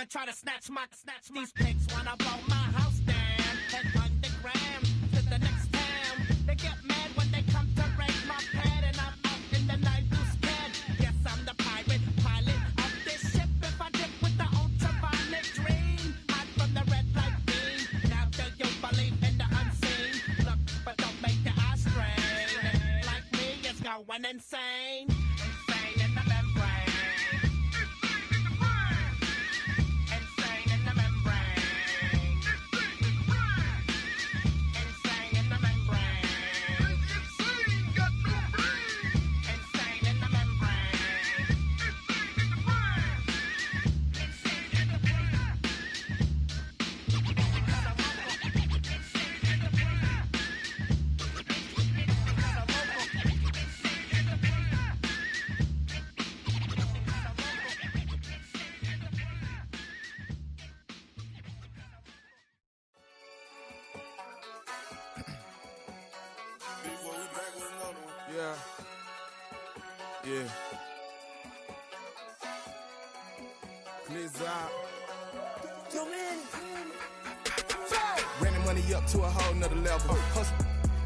come and try to snatch these pigs wanna roll my house down. Head underground to the next town. They get mad when they come to raid my pad, and I'm out in the night too scared. Yes, I'm the pirate pilot of this ship. If I dip with the ultraviolet dream, hide from the red light beam. Now do you believe in the unseen? Look, but don't make your eyes strain. Like me, it's going insane. Insane in the membrane. Yeah. Blizzard. Running money up to a whole nother level. Hustle,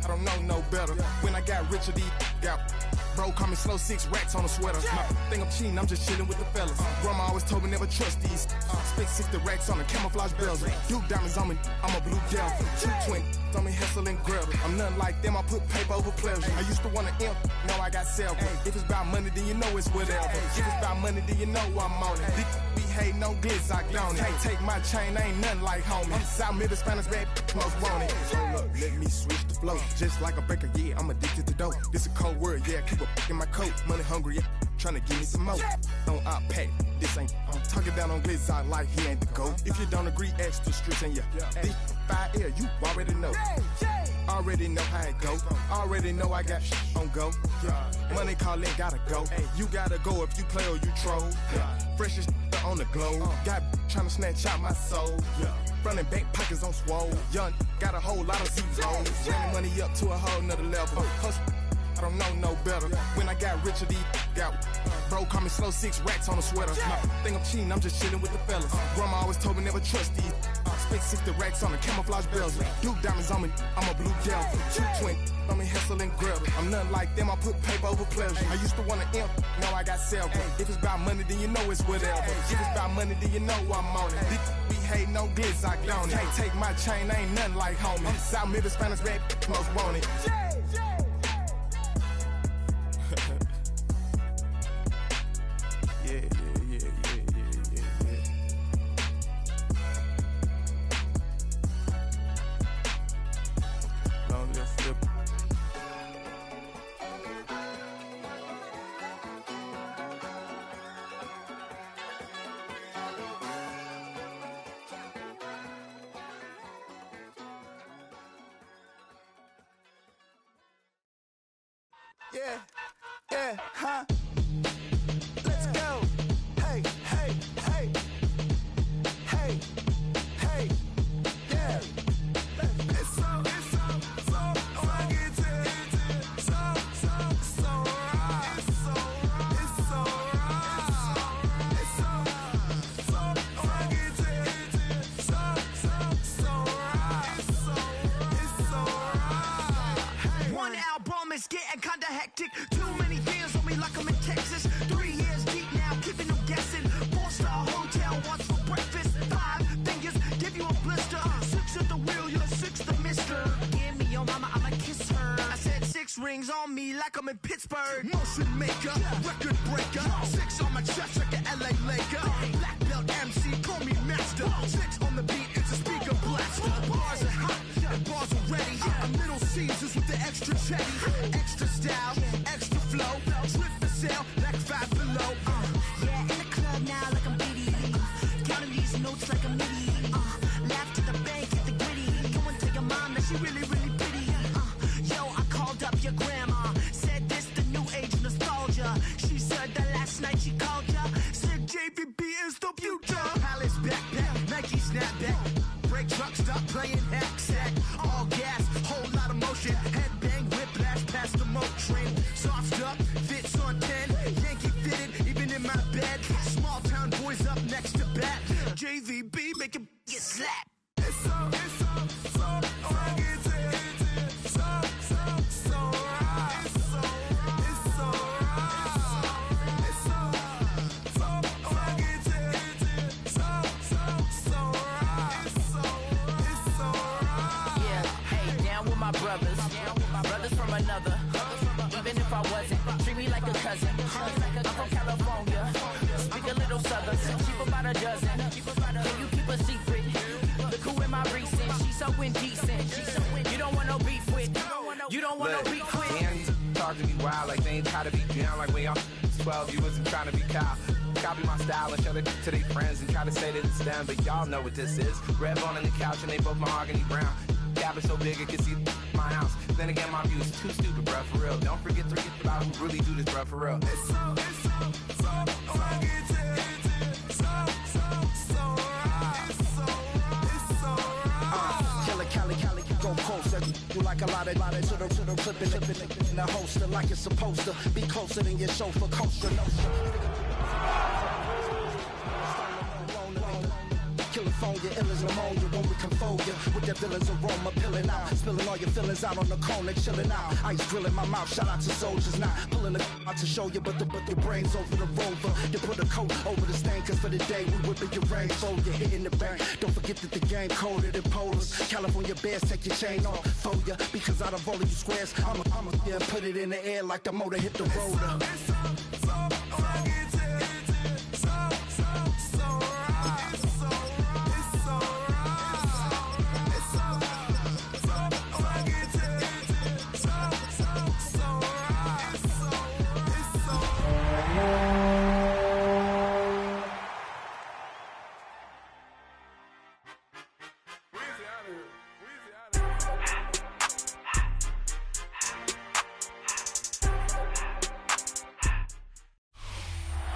I don't know no better. When I got richer, these got bro, call me slow, 6 racks on a sweater. My think I'm cheating, I'm just chilling with the fellas. Grandma always told me never trust these. Spent 60 racks on a camouflage bells. Duke diamonds on me, I'm a blue gel. 220 on me, Hessel and Gretel. I'm nothing like them, I put paper over pleasure. I used to want to imp, now I got several. If it's about money, then you know it's whatever. If it's about money, then you know I'm on it. Be hating no glitz, I don't. Can't take my chain, ain't nothing like homie. South Middle Spanish bad, most want it. Hold up, let me switch the flow. Just like a baker, yeah, I'm addicted to dope. This a cold word, yeah, keep a in my coat. Money hungry, yeah, tryna give me some more. Don't I pack, this ain't. I'm talking down on Blizzard like he ain't the GOAT. If you don't agree, ask the streets and yeah. This fire air, you already know. Already know how it go. Already know I got on go. Money calling, gotta go. You gotta go if you play or you troll. Freshest on the globe. Got tryna snatch out my soul. Running back pockets on swole. Young, got a whole lot of zeros. Running money up to a whole nother level. Hustle, I don't know no better. When I got richer, these got bro, call me slow, 6 racks on a sweater. My think I'm cheating, I'm just chilling with the fellas. Grandma always told me never trust these. Spent 60 racks on the camouflage bells. Duke diamonds on me, I'm a blue gel. 220 on me, Hessel and Gretel. I'm nothing like them, I put paper over pleasure. I used to want to imp, now I got several. If it's about money, then you know it's whatever. If it's about money, then you know I'm on it. Be hating no glitz, I don't. Can't take my chain, ain't nothing like homie. South Middle Spanish bad, most want it. Yeah, huh? Let's go. Hey, hey, hey. Hey, hey, yeah. It's so fucking so right. It's so right. One album is getting kinda hectic. Too many fans on me like I'm in Texas. 3 years deep now, keeping them guessing. 4-star hotel, once for breakfast. 5 fingers, give you a blister. 6 at the wheel, you're 6 the mister. Give me your mama, I'ma kiss her. I said 6 rings on me like I'm in Pittsburgh. Motion maker, record breaker. 6 on my chest like an LA Laker. Black belt MC, call me master. 6 on the beat, it's a speaker blaster. Bars are hot, and bars are ready. A Middle Caesars with the extra chetty. Extra style, extra flow. Trip for sale, like 5 below. Yeah, in the club now like I'm BD. Counting these notes like a MIDI. Laugh to the bank, hit the gritty. Go and tell your mom that she really, really pretty. Yo, I called up your grandma. Said this the new age nostalgia. She said that last night she called ya. Said JVB is the future. Palace backpack, Nike snapback. Break truck, stop playing hack sack. All gas, whole lot of motion. Headbang, whiplash past the moat train. Soft up, fits on 10. Yankee fitted, even in my bed. Small town boys up next to bat. Cheap about a dozen. Can you keep a secret? Look who in my recent. She's so indecent. You don't want no beef with. You don't want no beef with. Damn, you talk to me wild like they ain't try to be down like when y'all 12. You wasn't trying to be Kyle. Copy my style and show it to their friends and try to say that it's them, but y'all know what this is. Red bone on the couch and they both mahogany brown. Gap is so big it can see my house. Then again, my views too stupid, bruh, for real. Don't forget about who really do this, bruh, for real. Cali, go closer. You like a lot of to the clipping in the holster like it's supposed to be closer than your chauffeur coaster. California, ill as pneumonia when we confold you with the villain's aroma, pilling out, spilling all your feelings out on the corner, chilling out. Ice grilling my mouth, shout out to soldiers, not pulling the out to show you, but your brains over the rover. You put a coat over the stain, cause for the day we whipping your rain, fold, you're hitting the bank. Don't forget that the game colder than polars. California bears, take your chain off for ya, because out of all of you squares, I'ma yeah, put it in the air like the motor hit the roller.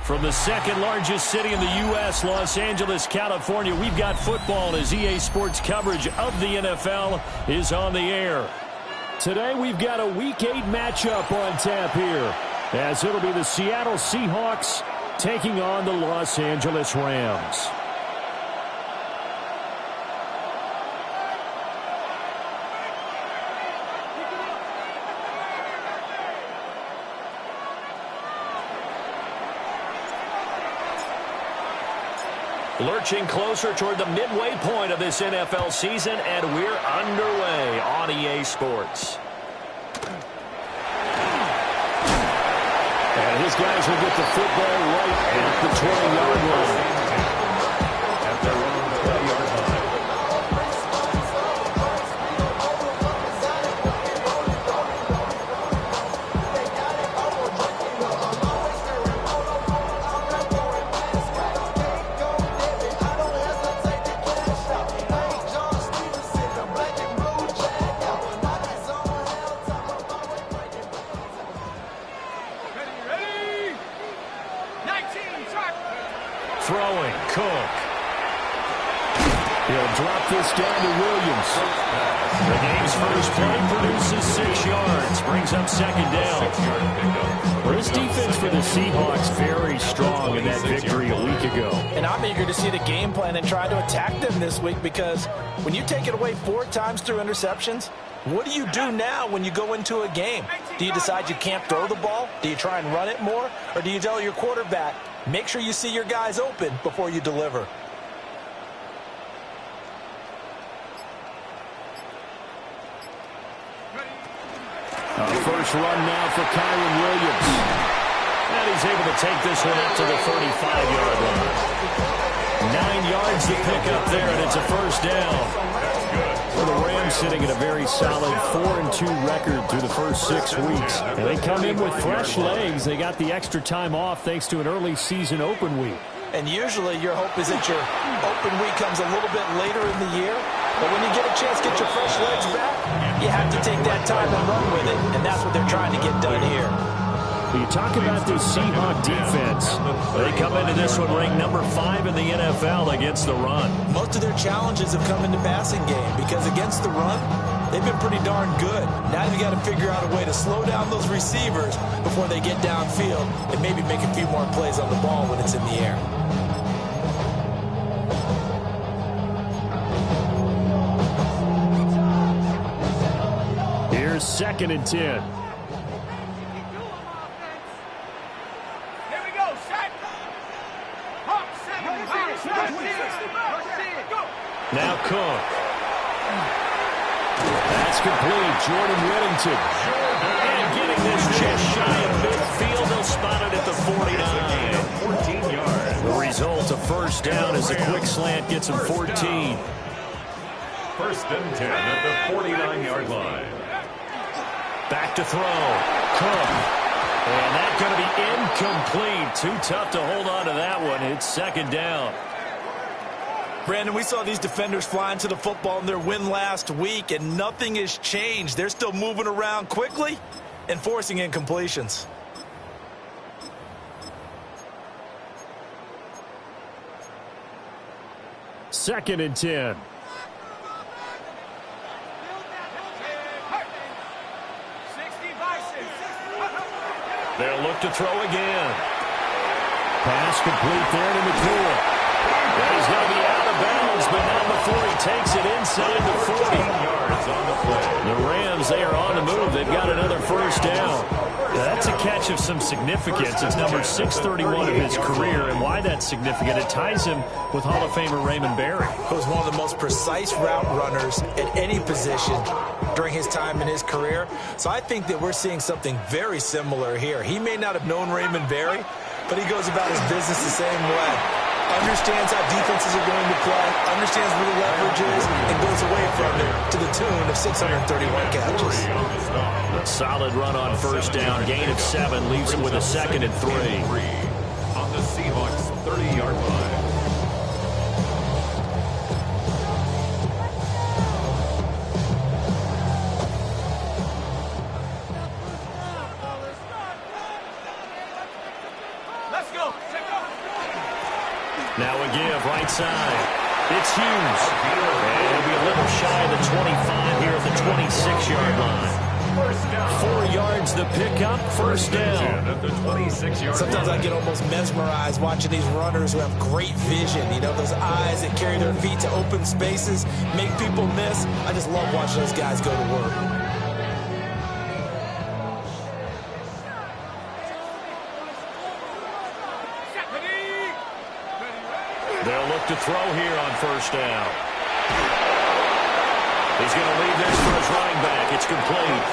From the second largest city in the U.S., Los Angeles, California, we've got football as EA Sports coverage of the NFL is on the air. Today we've got a Week 8 matchup on tap here, as it'll be the Seattle Seahawks taking on the Los Angeles Rams. Lurching closer toward the midway point of this NFL season, and we're underway on EA Sports. And his guys will get the football right at the 20-yard line. At their own 20-yard line. Throwing, Cook. He'll drop this down to Williams. The game's first play produces 6 yards, brings up second down. Well, this defense for the Seahawks very strong in that victory a week ago. And I'm eager to see the game plan and try to attack them this week, because when you take it away 4 times through interceptions, what do you do now when you go into a game? Do you decide you can't throw the ball? Do you try and run it more? Or do you tell your quarterback, make sure you see your guys open before you deliver? First run now for Kyren Williams. And he's able to take this one up to the 35-yard line. 9 yards to pick up there, and it's a first down. Well, the Rams sitting at a very solid 4-2 record through the first 6 weeks. And they come in with fresh legs. They got the extra time off thanks to an early season open week. And usually your hope is that your open week comes a little bit later in the year. But when you get a chance to get your fresh legs back, you have to take that time and run with it. And that's what they're trying to get done here. You talk about this Seahawk defense. They come into this one ranked number 5 in the NFL against the run. Most of their challenges have come in the passing game, because against the run, they've been pretty darn good. Now they've got to figure out a way to slow down those receivers before they get downfield and maybe make a few more plays on the ball when it's in the air. Here's 2nd and 10. Now Cook. That's complete. Jordan Whittington. And getting this just shy of midfield. They'll spot it at the 49. 14 yards. The result, a first down as a quick slant gets him 14. First and 10 at the 49-yard line. Back to throw. Cook. And that's going to be incomplete. Too tough to hold on to that one. It's second down. Brandon, we saw these defenders flying to the football in their win last week, and nothing has changed. They're still moving around quickly and forcing incompletions. Second and 10. They'll look to throw again. Pass complete there to McCool. And he's going to be out of bounds, but not before he takes it inside the 40. Yards on the play. The Rams, they are on the move. They've got another first down. Now, that's a catch of some significance. It's number 631 of his career, and why that's significant, it ties him with Hall of Famer Raymond Berry. He was one of the most precise route runners at any position during his time in his career. So I think that we're seeing something very similar here. He may not have known Raymond Berry, but he goes about his business the same way. Understands how defenses are going to play, understands where the leverage is, and goes away from it to the tune of 631 catches. A solid run on first down. Gain of 7 leaves him with a second and 3. On the Seahawks 30-yard line. Now a give, right side. It's Hughes. And he'll be a little shy of the 25 here at the 26-yard line. 4 yards the pickup, first down. At the 26-yard Sometimes I get almost mesmerized watching these runners who have great vision. You know, those eyes that carry their feet to open spaces, make people miss. I just love watching those guys go to work. They'll look to throw here on first down. He's going to leave this for his running back. It's complete.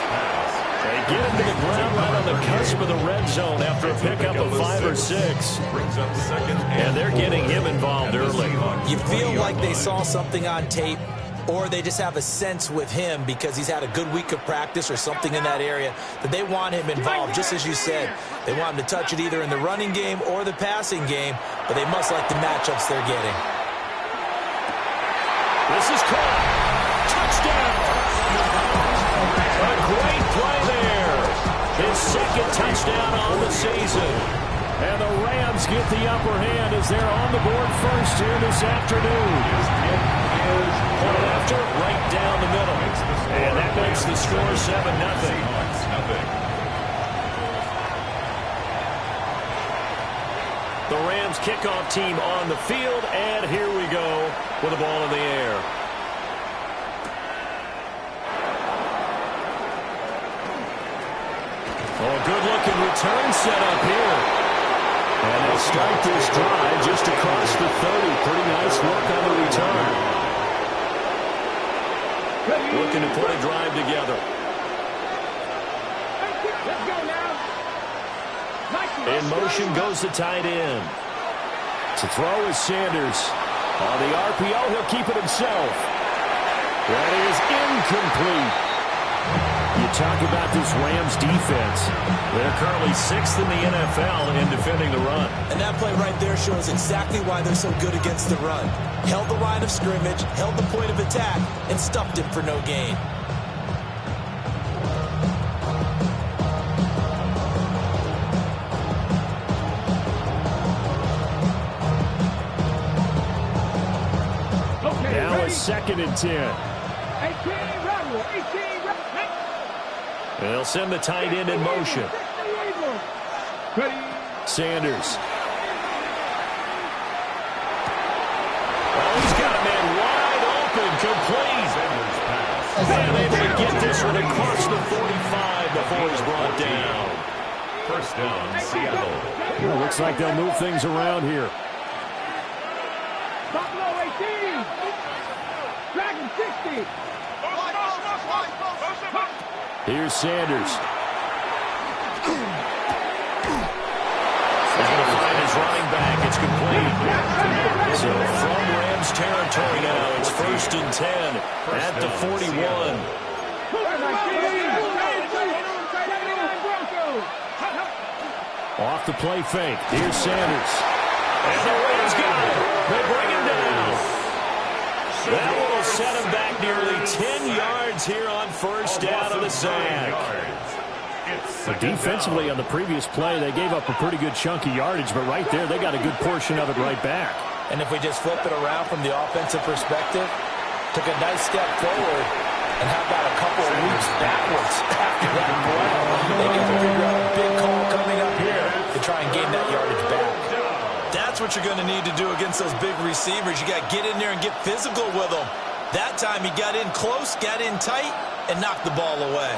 They get him to the ground right on the cusp of the red zone after a pickup of 5 or 6. Brings up second And they're getting him involved early. You feel like they saw something on tape, or they just have a sense with him because he's had a good week of practice or something in that area that they want him involved. Just as you said, they want him to touch it either in the running game or the passing game, but they must like the matchups they're getting. This is caught. Touchdown. A great play there. His second touchdown on the season. And the Rams get the upper hand as they're on the board first here this afternoon. Point after, right down the middle. And that makes the score 7-0. The Rams kickoff team on the field, and here we go with the ball in the air. Oh, good-looking return set up here. And they'll start this drive just across the 30. Pretty nice work on the return. Looking to put a drive together. In motion goes the tight end. To throw is Sanders. On the RPO, he'll keep it himself. That is incomplete. You talk about this Rams defense. They're currently 6th in the NFL in defending the run. And that play right there shows exactly why they're so good against the run. Held the line of scrimmage, held the point of attack, and stuffed him for no gain. Now a 2nd and 10. They'll send the tight end in motion. Sanders. Oh, he's got a man wide open, complete. And able to get this one across the 45 before he's brought down. First down, Seattle. Well, looks like they'll move things around here. Buffalo 18. Dragon 60. Here's Sanders. He's going to find his running back. It's complete. and 10 at the 41. Off the play fake. Here's Sanders. And the Rams got it. They bring him down. That will set him back nearly 10 yards here on first down of the sack. But defensively on the previous play, they gave up a pretty good chunk of yardage, but right there, they got a good portion of it right back. And if we just flip it around from the offensive perspective, took a nice step forward, and how about a couple of leaps backwards after that play? They get to figure out a big call coming up here to try and gain that yardage back. That's what you're going to need to do against those big receivers. You got to get in there and get physical with them. That time he got in close, got in tight, and knocked the ball away.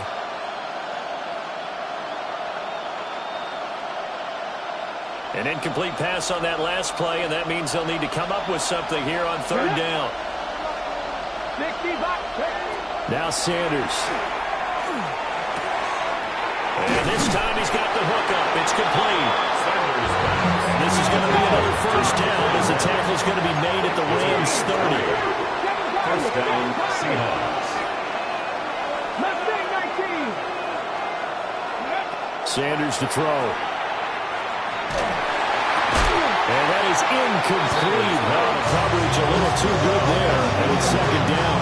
An incomplete pass on that last play, and that means they'll need to come up with something here on third down. Now Sanders. And this time he's got the hook up. It's complete. This is going to be another first down as the tackle is going to be made at the Rams 30. First down, Seahawks. Sanders to throw. And that is incomplete. Oh, coverage a little too good there. And it's second down.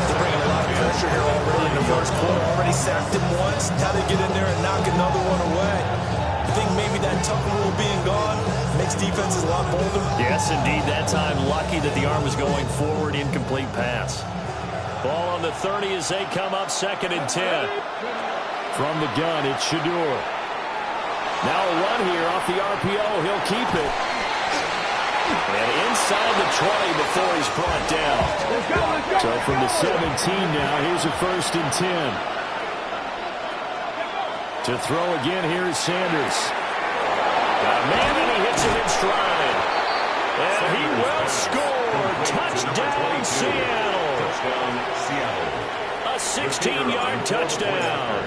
They're bringing a lot of pressure here already in the first quarter. Already sacked him once. Now they get in there and knock another one away. I think maybe that tuck rule being gone makes defenses a lot bolder. Yes, indeed. That time lucky that the arm was going forward. Incomplete pass. Ball on the 30 as they come up second and 10. From the gun, it's Shedeur. Now a run here off the RPO. He'll keep it. And inside the 20 before he's brought down. So from the 17 now, here's a first and 10. To throw again, here's Sanders. Got a man, and he hits him in stride. And he will score. Touchdown, Seattle. A 16-yard touchdown.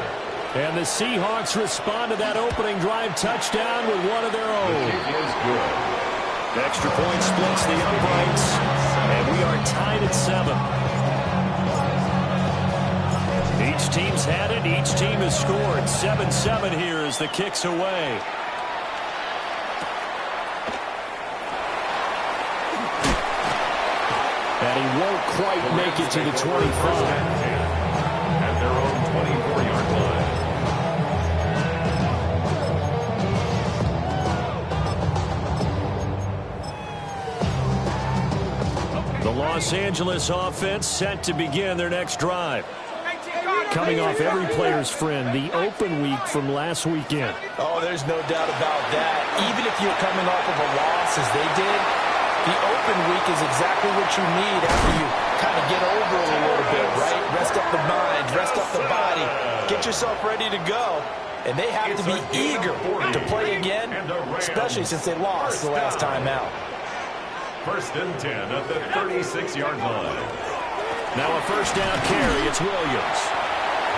And the Seahawks respond to that opening drive touchdown with one of their own. Extra point splits the uprights, and we are tied at 7. Each team's had it. Each team has scored. 7-7 here as the kick's away. And he won't quite make it to the 25. At their own 24-yard line. The Los Angeles offense set to begin their next drive. Coming off every player's friend, the open week from last weekend. Oh, there's no doubt about that. Even if you're coming off of a loss as they did, the open week is exactly what you need after you kind of get over it a little bit, right? Rest up the mind, rest up the body, get yourself ready to go. And they have to be eager to play again, especially since they lost the last time out. First and 10 at the 36-yard line. Now a first down carry. It's Williams.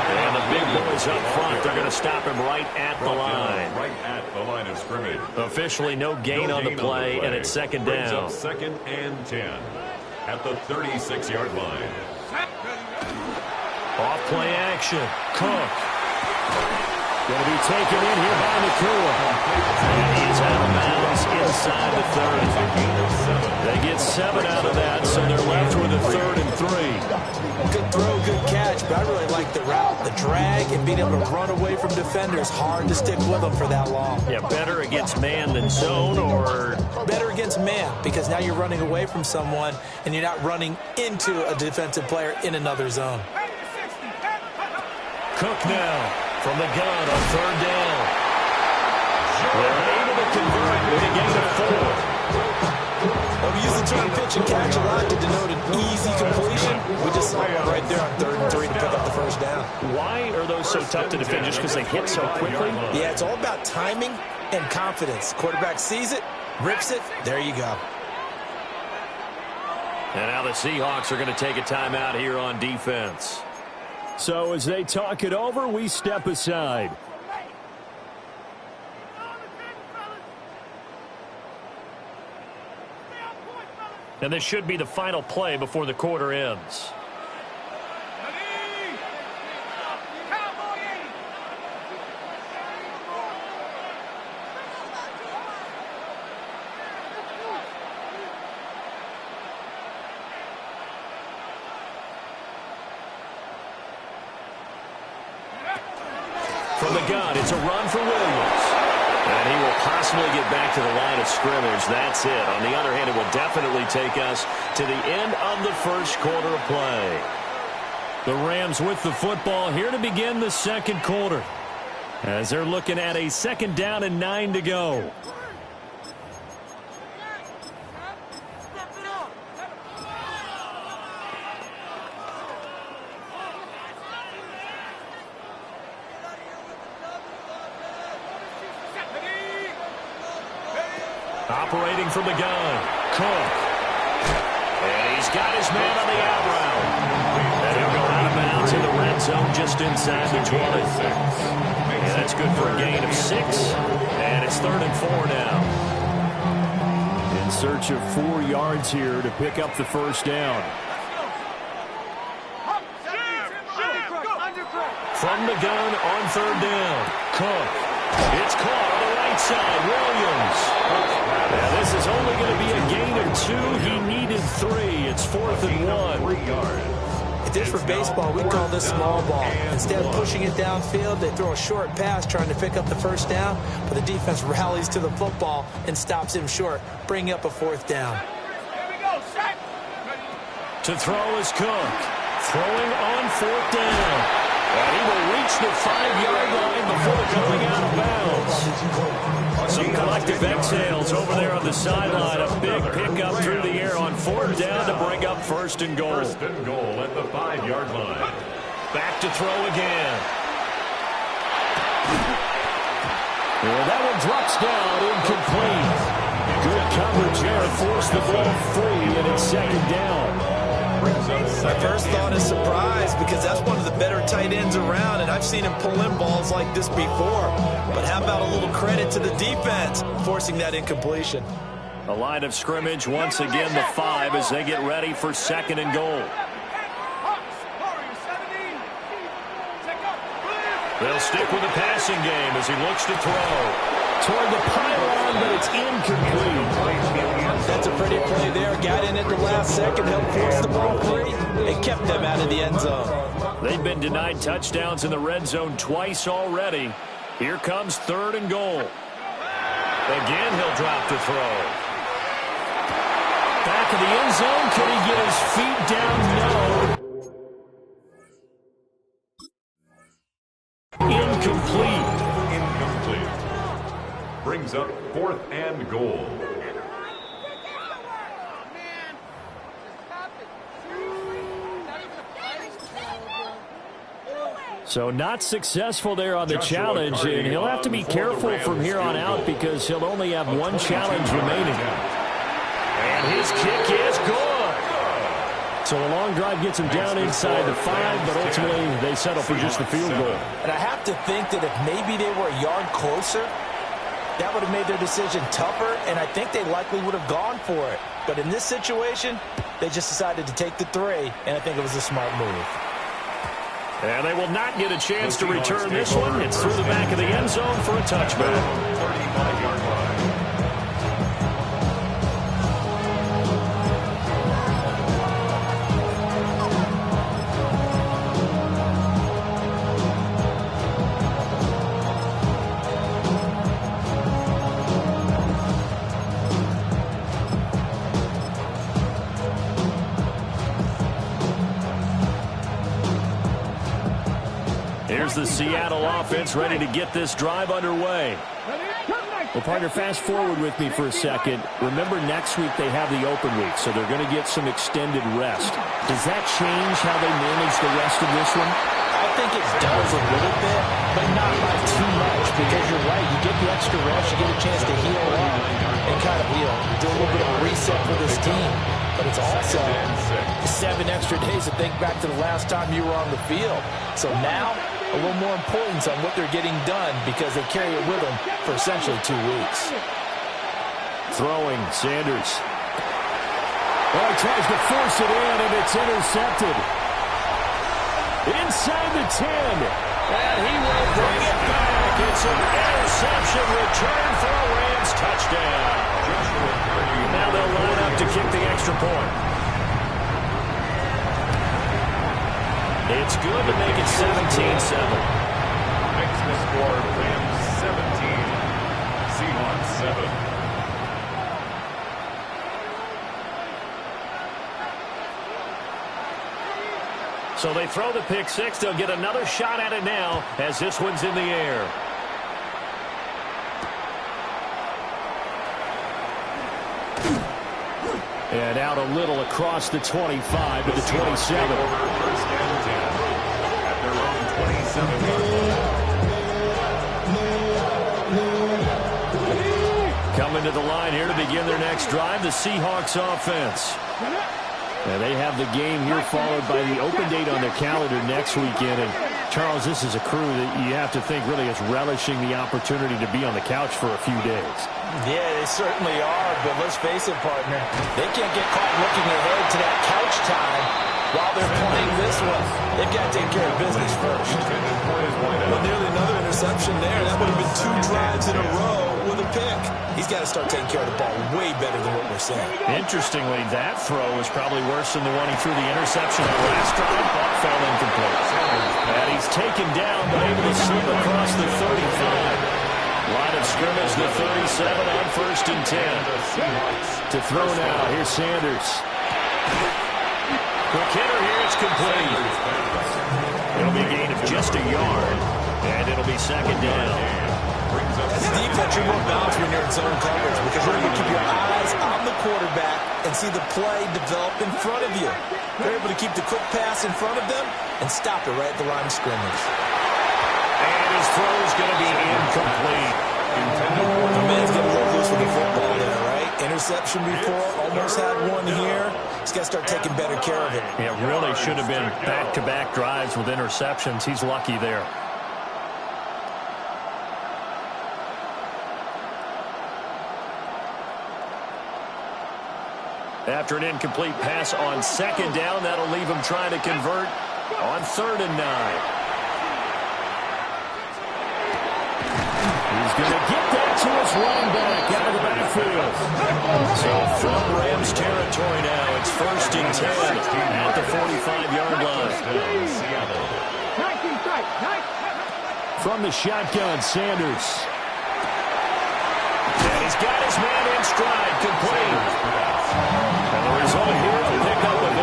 And the big boys up front, they're going to stop him right at the line. Right at the line of scrimmage. Officially no gain on the play, and it's second down. Second and 10 at the 36-yard line. Off play action. Cook. Going to be taken in here by Nakua. And he's out of bounds inside the 30. They get 7 out of that, so they're left with a 3rd and 3. Good throw, good catch, but I really like the route. The drag and being able to run away from defenders, hard to stick with them for that long. Yeah, better against man than zone, or? Better against man, because now you're running away from someone and you're not running into a defensive player in another zone. Cook now from the gun on 3rd down. They're able to convert with a gain of 4. Well, we use the term pitch and catch a lot to denote an easy completion. We just saw one right there on 3rd and 3 to pick up the first down. Why are those so tough to defend? Just because they hit so quickly? Yeah, it's all about timing and confidence. Quarterback sees it, rips it, there you go. And now the Seahawks are going to take a timeout here on defense. So as they talk it over, we step aside. And this should be the final play before the quarter ends. From the gun, it's a run for Williams. And he will possibly get back to the line of scrimmage. That's it. On the other hand, it will definitely take us to the end of the first quarter of play. The Rams with the football here to begin the second quarter, as they're looking at a 2nd down and 9 to go. Operating from the gun, Cook. And he's got his man on the out route. And he'll go out of bounds in the red zone just inside the 20. And that's good for a gain of 6. And it's 3rd and 4 now. In search of 4 yards here to pick up the first down. From the gun on 3rd down, Cook. It's caught on the right side, Williams. Now this is only going to be a gain of 2. He needed 3. It's 4th and 1. If this were baseball, we'd call this small ball. Instead of pushing it downfield, they throw a short pass trying to pick up the first down, but the defense rallies to the football and stops him short, bringing up a 4th down. To throw is Cook. Throwing on 4th down. And he will reach the 5-yard line before coming out of bounds. Some collective exhales over there on the sideline. A big pickup through the air on 4th down to bring up 1st and goal. 1st and goal at the 5-yard line. Back to throw again. Well, that one drops down, incomplete. Good coverage there, forced the ball free, and it's 2nd down. My first thought is surprise, because that's one of the better tight ends around, and I've seen him pull in balls like this before. But how about a little credit to the defense forcing that incompletion? A line of scrimmage once again, the 5, as they get ready for 2nd and goal. They'll stick with the passing game as he looks to throw. Toward the pylon, but it's incomplete. That's a pretty play there. Got in at the last second, helped force the ball free, and kept them out of the end zone. They've been denied touchdowns in the red zone twice already. Here comes 3rd and goal. Again, he'll drop to throw. Back of the end zone. Can he get his feet down? No. Incomplete. Brings up 4th and goal. So not successful there on the challenge, and he'll have to be careful from here on out because he'll only have 1 challenge remaining. And his kick is good. So a long drive gets him down inside the 5, but ultimately they settle for just the field goal. And I have to think that if maybe they were a yard closer, that would have made their decision tougher, and I think they likely would have gone for it. But in this situation, they just decided to take the 3, and I think it was a smart move. And they will not get a chance to return this one. It's through the back of the end zone for a touchback. 35-yard line. Here's the Seattle offense ready to get this drive underway. Well, partner, fast forward with me for a second. Remember, next week they have the open week, so they're going to get some extended rest. Does that change how they manage the rest of this one? I think it does a little bit, but not by too much, because you're right. You get the extra rest, you get a chance to heal up and kind of, do a little bit of a reset for this team. But it's also 7 extra days to think back to the last time you were on the field. So now, a little more importance on what they're getting done because they carry it with them for essentially 2 weeks. Throwing, Sanders. Oh, he tries to force it in, and it's intercepted. Inside the 10. And he will bring it back. It's an interception return for a Rams touchdown. Now they'll line up to kick the extra point. It's good to make it 17-7. Makes the score Rams 17, Seahawks 7. So they throw the pick six. They'll get another shot at it now as this one's in the air. And out a little across the 25 to the 27. First and 10 at their own 27-yard line. Coming to the line here to begin their next drive, the Seahawks offense. And they have the game here followed by the open date on their calendar next weekend. And, Charles, this is a crew that you have to think really is relishing the opportunity to be on the couch for a few days. Yeah, they certainly are, but let's face it, partner. They can't get caught looking ahead to that couch time while they're playing this one. They've got to take care of business first. Well, nearly another interception there. That would have been 2 drives in a row with a pick. He's got to start taking care of the ball way better than what we're seeing. Interestingly, that throw was probably worse than the one he threw the interception on last drive, but fell incomplete. And he's taken down, but able to slip across the 35. Line of scrimmage, the 37 on 1st and 10. To throw now, here's Sanders. Quick hitter here, it's complete. It'll be a gain of just a yard, and it'll be 2nd down. As a defense, you're more balanced when you're in zone coverage because you're going to keep your eyes on the quarterback and see the play develop in front of you. You're able to keep the quick pass in front of them and stop it right at the line of scrimmage. And his throw is going to be incomplete. The man's getting a little loose with the football there, right? Interception before, almost had one here. He's got to start taking better care of it. Yeah, really should have been back-to-back drives with interceptions. He's lucky there. After an incomplete pass on 2nd down, that'll leave him trying to convert on 3rd and 9. He's going to get that to his running back out of the backfield. So from Rams territory now, it's 1st and 10 at the 45-yard line. From the shotgun, Sanders. And he's got his man in stride, complete. And the result here, a pickup of 8.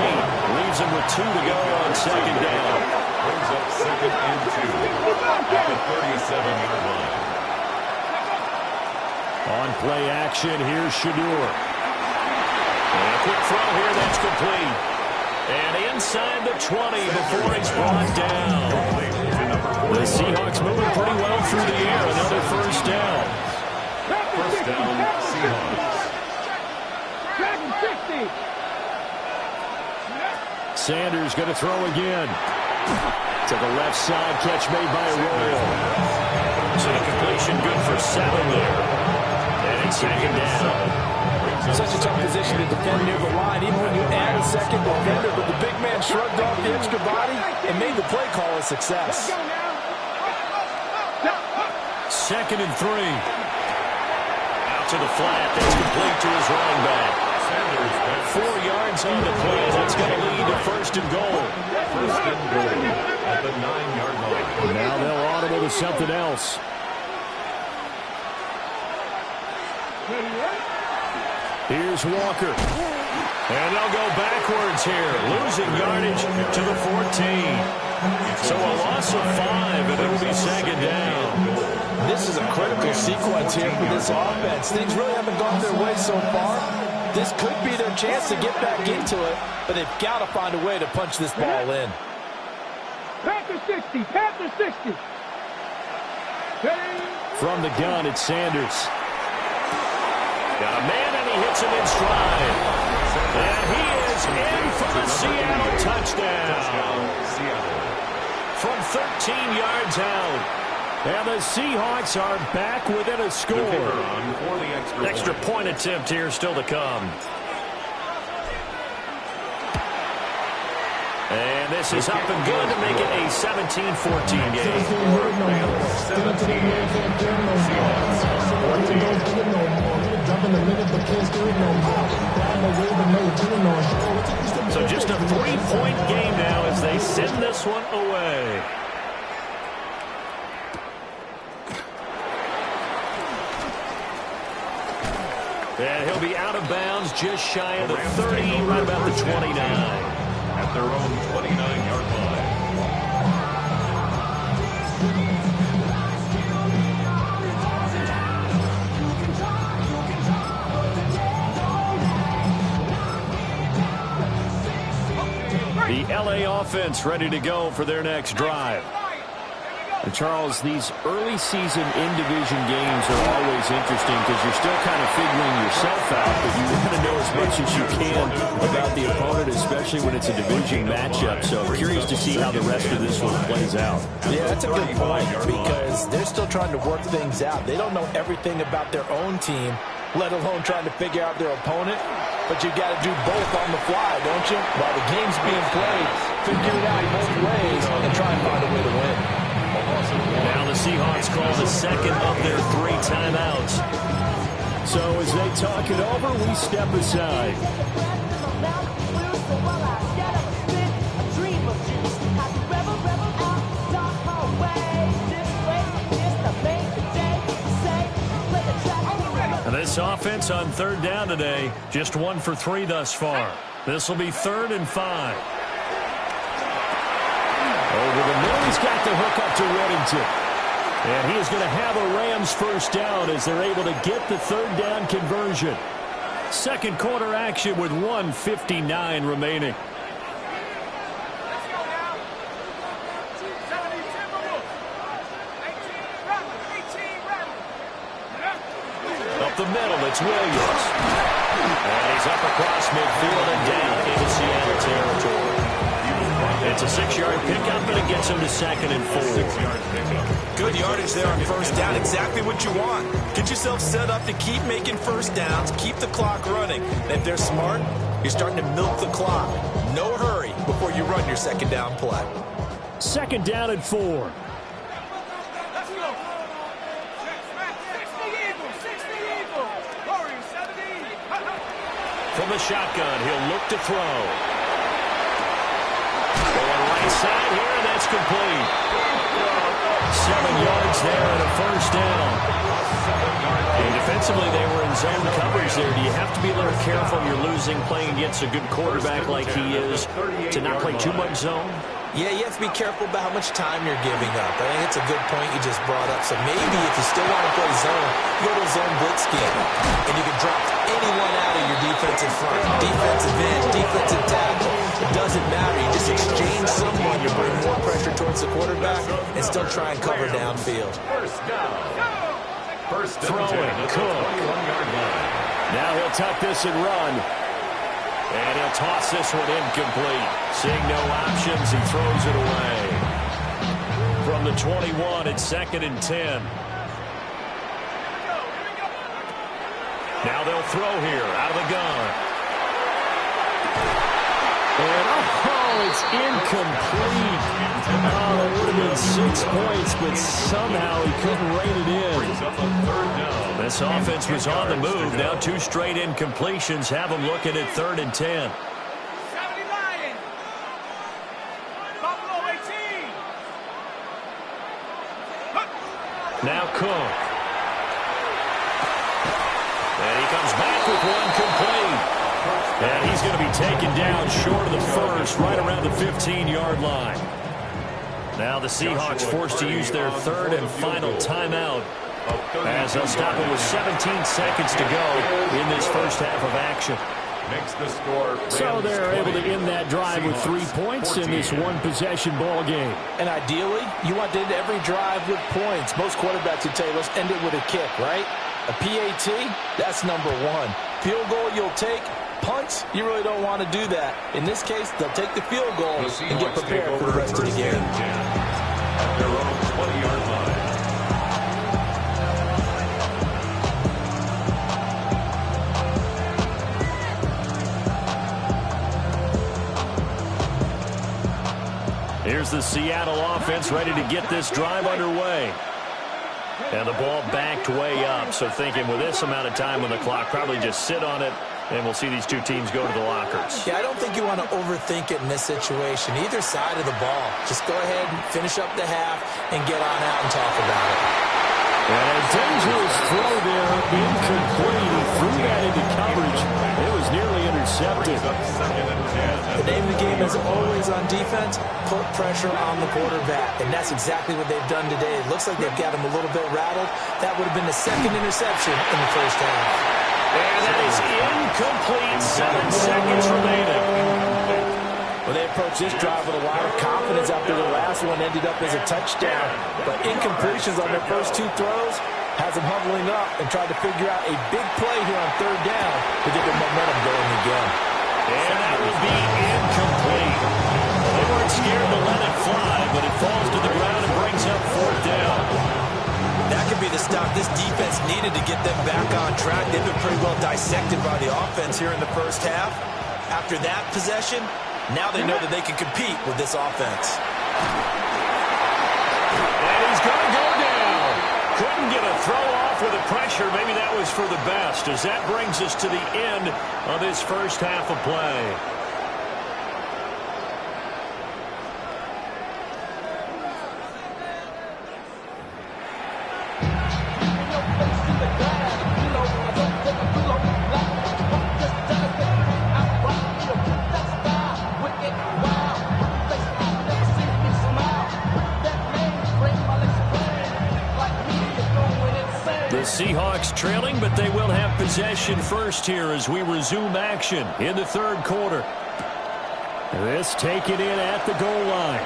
Leaves him with 2 to go on 2nd down. Brings up 2nd and 2 at the 37-yard line. On play action, here's Shedeur. And a quick throw here, that's complete. And inside the 20 before he's brought down. The Seahawks moving pretty well through the air. Another 1st down. 1st down, Seahawks. Sanders going to throw again. To the left side, catch made by Arroyo. So the completion good for 7 there. And it's 2nd down. Such a tough position to defend near the line, even when you add a 2nd defender, but the big man shrugged off the extra body and made the play call a success. 2nd and 3. Out to the flat, that's complete to his running back. 4 yards on the play. That's going to lead to 1st and goal. 1st and goal at the 9-yard line. Now they'll audible to something else. Here's Walker. And they'll go backwards here. Losing yardage to the 14. So a loss of 5, and it'll be 2nd down. This is a critical sequence here for this offense. Things really haven't gone their way so far. This could be their chance to get back into it, but they've got to find a way to punch this ball in. Panther 60, Panther 60. From the gun, it's Sanders. Got a man, and he hits him in stride. And he is in for the Seattle touchdown. From 13 yards out. And the Seahawks are back within a score. Extra point attempt here still to come. And this is up and good to make it a 17-14 game. So just a 3-point game now as they send this one away. And he'll be out of bounds just shy of the 30, right about the 29. At their own 29-yard line. The LA offense ready to go for their next drive. And Charles, these early season in-division games are always interesting because you're still kind of figuring yourself out, but you want to know as much as you can about the opponent, especially when it's a division matchup. So I'm curious to see how the rest of this one plays out. Yeah, that's a good point because they're still trying to work things out. They don't know everything about their own team, let alone trying to figure out their opponent. But you got to do both on the fly, don't you? While the game's being played, figure it out both ways and try and find a way to win. Now the Seahawks call the second of their 3 timeouts. So as they talk it over, we step aside. And this offense on 3rd down today, just 1 for 3 thus far. This will be 3rd and 5. Over the middle, he's got the hook up to Reddington. And he is going to have a Rams first down as they're able to get the 3rd down conversion. Second quarter action with 1:59 remaining. Up the middle, it's Williams. And he's up across midfield and down into Seattle territory. It's a 6-yard pickup, but it gets him to 2nd and 4. Good yardage there on first down. Exactly what you want. Get yourself set up to keep making first downs, keep the clock running. And if they're smart, you're starting to milk the clock. No hurry before you run your 2nd down play. 2nd down and 4. From the shotgun, he'll look to throw. Going right side here, and that's complete. 7 yards there and a first down. And defensively, they were in zone coverage there. Do you have to be a little careful? You're losing playing against a good quarterback like he is to not play too much zone? Yeah, you have to be careful about how much time you're giving up. I think it's a good point you just brought up. So maybe if you still want to play zone, you go to a zone blitz scheme. And you can drop anyone out of your defensive front. Defensive end, defensive tackle. It doesn't matter. You just exchange someone to bring more pressure towards the quarterback and still try and cover downfield. First throwing, Cook. Now he'll tuck this and run. And he'll toss this one incomplete. Seeing no options, he throws it away. From the 21, it's 2nd and 10. Now they'll throw here, out of the gun. And it's incomplete. Oh, it would have been 6 points, but somehow he couldn't rein it in. This offense was on the move. Now 2 straight incompletions have them looking at 3rd and 10. Now Cook. And he comes back with one complete. And he's going to be taken down short of the first, right around the 15-yard line. Now the Seahawks forced to use their 3rd and final timeout as they'll stop it with 17 seconds to go in this first half of action. Makes the score. So they're able to end that drive with 3 points in this one-possession ball game. And ideally, you want to end every drive with points. Most quarterbacks would tell you, let's end it with a kick, right? A PAT, that's number 1. Field goal you'll take. Punts, you really don't want to do that. In this case, they'll take the field goal and get prepared for the rest of the game. At their own 20-yard line. Here's the Seattle offense ready to get this drive underway. And the ball backed way up, so thinking with this amount of time on the clock, probably just sit on it, and we'll see these two teams go to the lockers. Yeah, I don't think you want to overthink it in this situation. Either side of the ball. Just go ahead and finish up the half and get on out and talk about it. And a dangerous throw there, incomplete. He threw that into coverage. It was nearly intercepted. The name of the game is always on defense, put pressure on the quarterback. And that's exactly what they've done today. It looks like they've got him a little bit rattled. That would have been the second interception in the first half. And that is incomplete. 7 seconds remaining. Well, they approached this drive with a lot of confidence after the last one ended up as a touchdown. But incompletions on their first 2 throws has them huddling up and trying to figure out a big play here on 3rd down to get their momentum going again. And that will be incomplete. They weren't scared to let it fly, but it falls to the ground and brings up 4th down. That could be the stop this defense needed to get them back on track. They've been pretty well dissected by the offense here in the first half. After that possession, now they know that they can compete with this offense. And he's going to go down. Couldn't get a throw off with the pressure. Maybe that was for the best, as that brings us to the end of this first half of play. Seahawks trailing, but they will have possession first here as we resume action in the 3rd quarter. This taken in at the goal line.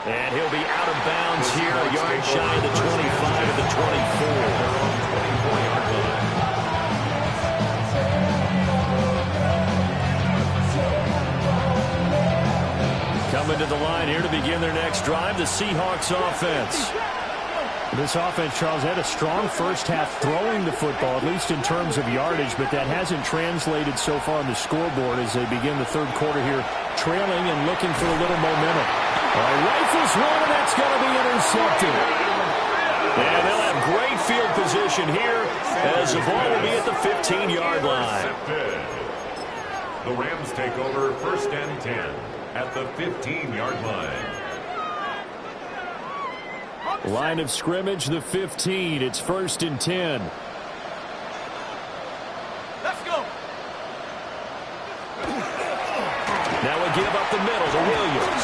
And he'll be out of bounds here, a yard shy of the 25 of the 24. Coming to the line here to begin their next drive, the Seahawks offense. This offense, Charles, had a strong first half throwing the football, at least in terms of yardage, but that hasn't translated so far on the scoreboard as they begin the 3rd quarter here, trailing and looking for a little momentum. Rifles one, and that's going to be intercepted. And they'll have great field position here as the ball will be at the 15-yard line. The Rams take over 1st and 10 at the 15-yard line. Line of scrimmage, the 15. It's 1st and 10. Let's go. Now we give up the middle to Williams.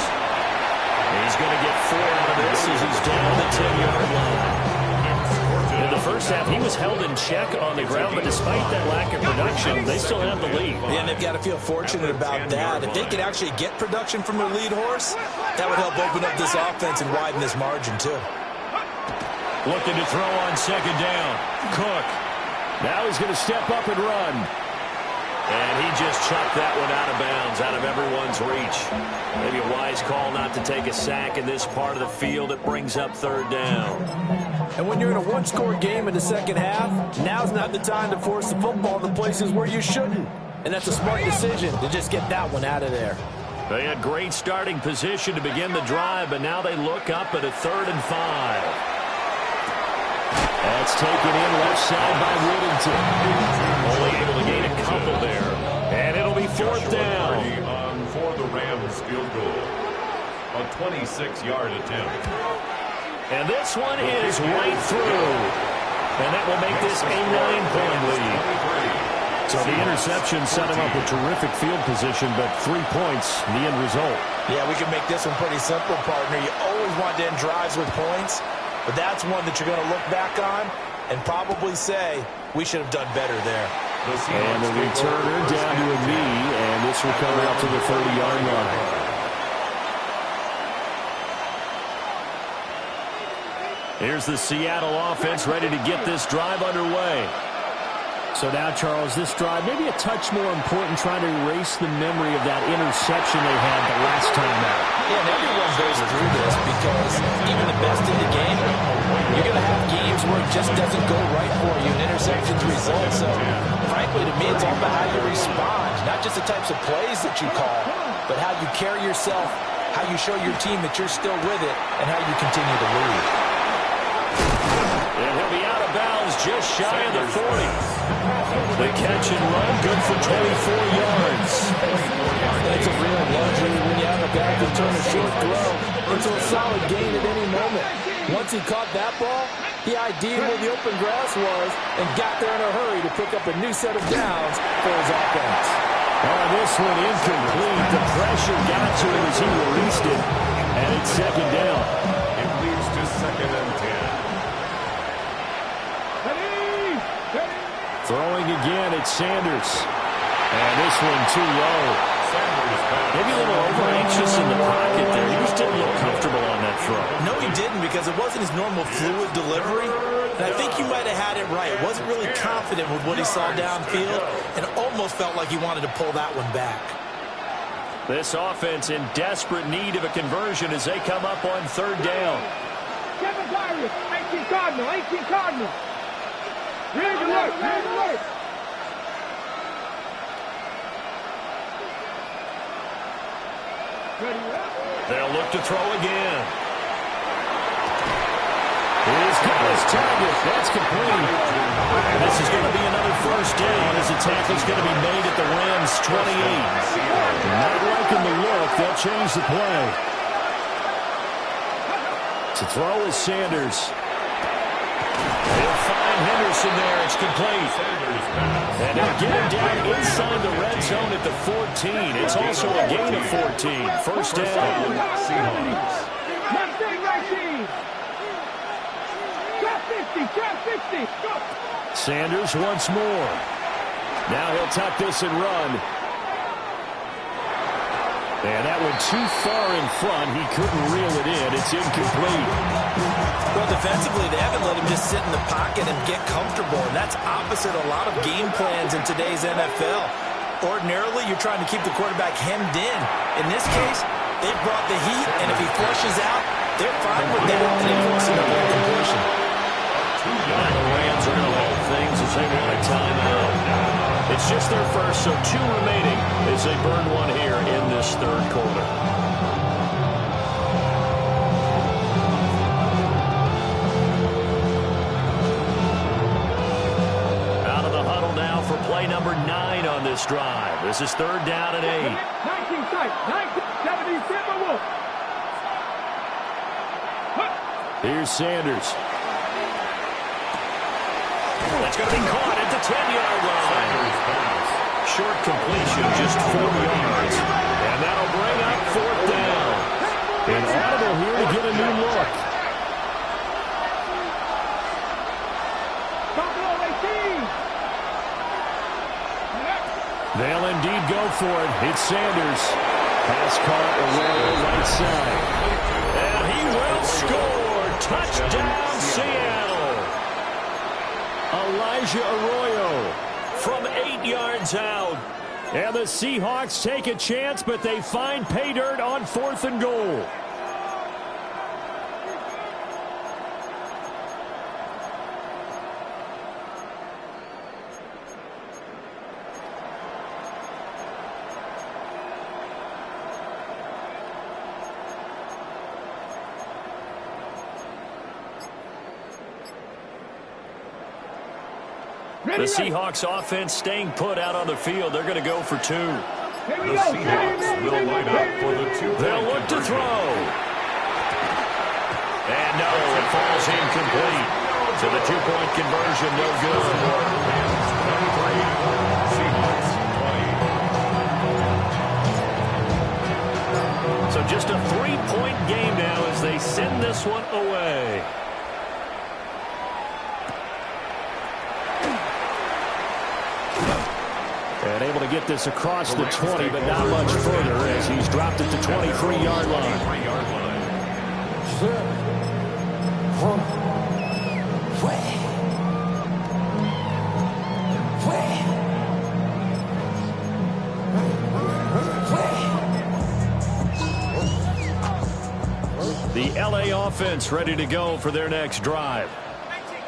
He's going to get 4 out of this as he's down the 10-yard line. In the first half, he was held in check on the ground, but despite that lack of production, they still have the lead. Yeah, and they've got to feel fortunate about that. If they could actually get production from their lead horse, that would help open up this offense and widen this margin, too. Looking to throw on 2nd down. Cook. Now he's going to step up and run. And he just chucked that one out of bounds, out of everyone's reach. Maybe a wise call not to take a sack in this part of the field. It brings up 3rd down. And when you're in a 1-score game in the second half, now's not the time to force the football in the places where you shouldn't. And that's a smart decision to just get that one out of there. They had great starting position to begin the drive, but now they look up at a 3rd and 5. That's taken in left side by Whittington. Only able to gain a couple there. And it'll be 4th down. For the Rams field goal. A 26-yard attempt. And this one is right through. And that will make this a 9-point lead. So the interception set him up with terrific field position, but 3 points, the end result. Yeah, we can make this one pretty simple, partner. You always want to end drives with points. But that's one that you're going to look back on and probably say, we should have done better there. And the returner down to a knee, and this will come out to the 30-yard line. Here's the Seattle offense ready to get this drive underway. So now, Charles, this drive maybe a touch more important, trying to erase the memory of that interception they had the last time out. Yeah, and everyone goes through this because even the best in the game, you're going to have games where it just doesn't go right for you and interceptions result. So, frankly, to me, it's all about how you respond, not just the types of plays that you call. but how you carry yourself, how you show your team that you're still with it, and how you continue to lead. And he'll be out of bounds just shy of the 40. The catch and run, good for 24 yards. It's a real luxury when you have a guy who can turn a short throw into a solid gain at any moment. Once he caught that ball, he ID'd where the open grass was and got there in a hurry to pick up a new set of downs for his offense. This one incomplete. The pressure got to him as he released it, and it's second down. It leads to 2nd and 10. Throwing again, it's Sanders. And this one too low. Maybe a little over-anxious in the pocket there. He just didn't look comfortable on that throw. No, he didn't, because it wasn't his normal fluid delivery. And I think you might have had it right. Wasn't really confident with what he saw downfield and almost felt like he wanted to pull that one back. This offense in desperate need of a conversion as they come up on 3rd down. Kevin Darius, 18 Cardinal, 18 Cardinal. Ready to work, ready to work. They'll look to throw again. He's got his target. That's complete. And this is going to be another 1st down as the tackle's going to be made at the Rams' 28. Not liking the look. They'll change the play. To throw is Sanders. They'll find Henderson there. It's complete. And they'll get him down inside the red zone at the 14. It's also a gain of 14. 1st down. Seahawks. Sanders once more. Now he'll tuck this and run. And that one too far in front. He couldn't reel it in. It's incomplete. Well, defensively, they haven't let him just sit in the pocket and get comfortable. And that's opposite a lot of game plans in today's NFL. Ordinarily, you're trying to keep the quarterback hemmed in. In this case, they brought the heat, and if he flushes out, they're fine with that. And they force another incompletion. Now the Rams are going to hold things as they want a timeout. It's just their first, so 2 remaining as they burn one here in this 3rd quarter. Out of the huddle now for play number 9 on this drive. This is 3rd down and 8. 19 sight, 19, 70, Timberwolf. Here's Sanders. That's going to be caught at the 10-yard line. Short completion, just 4 yards. And that'll bring up 4th down. And Audible here to get a new look. They'll indeed go for it. It's Sanders. Pass caught away right side. And he will score. Touchdown, Seattle. Elijah Arroyo from 8 yards out. And the Seahawks take a chance, but they find pay dirt on 4th and goal. The Seahawks offense staying put out on the field. They're going to go for 2. The Seahawks will line up for the 2. They'll look to throw. And no, it falls incomplete. So the 2-point conversion, no good. So just a 3-point game now as they send this one away. And able to get this across the 20, but not much further as he's dropped at the 23-yard line. The LA offense ready to go for their next drive.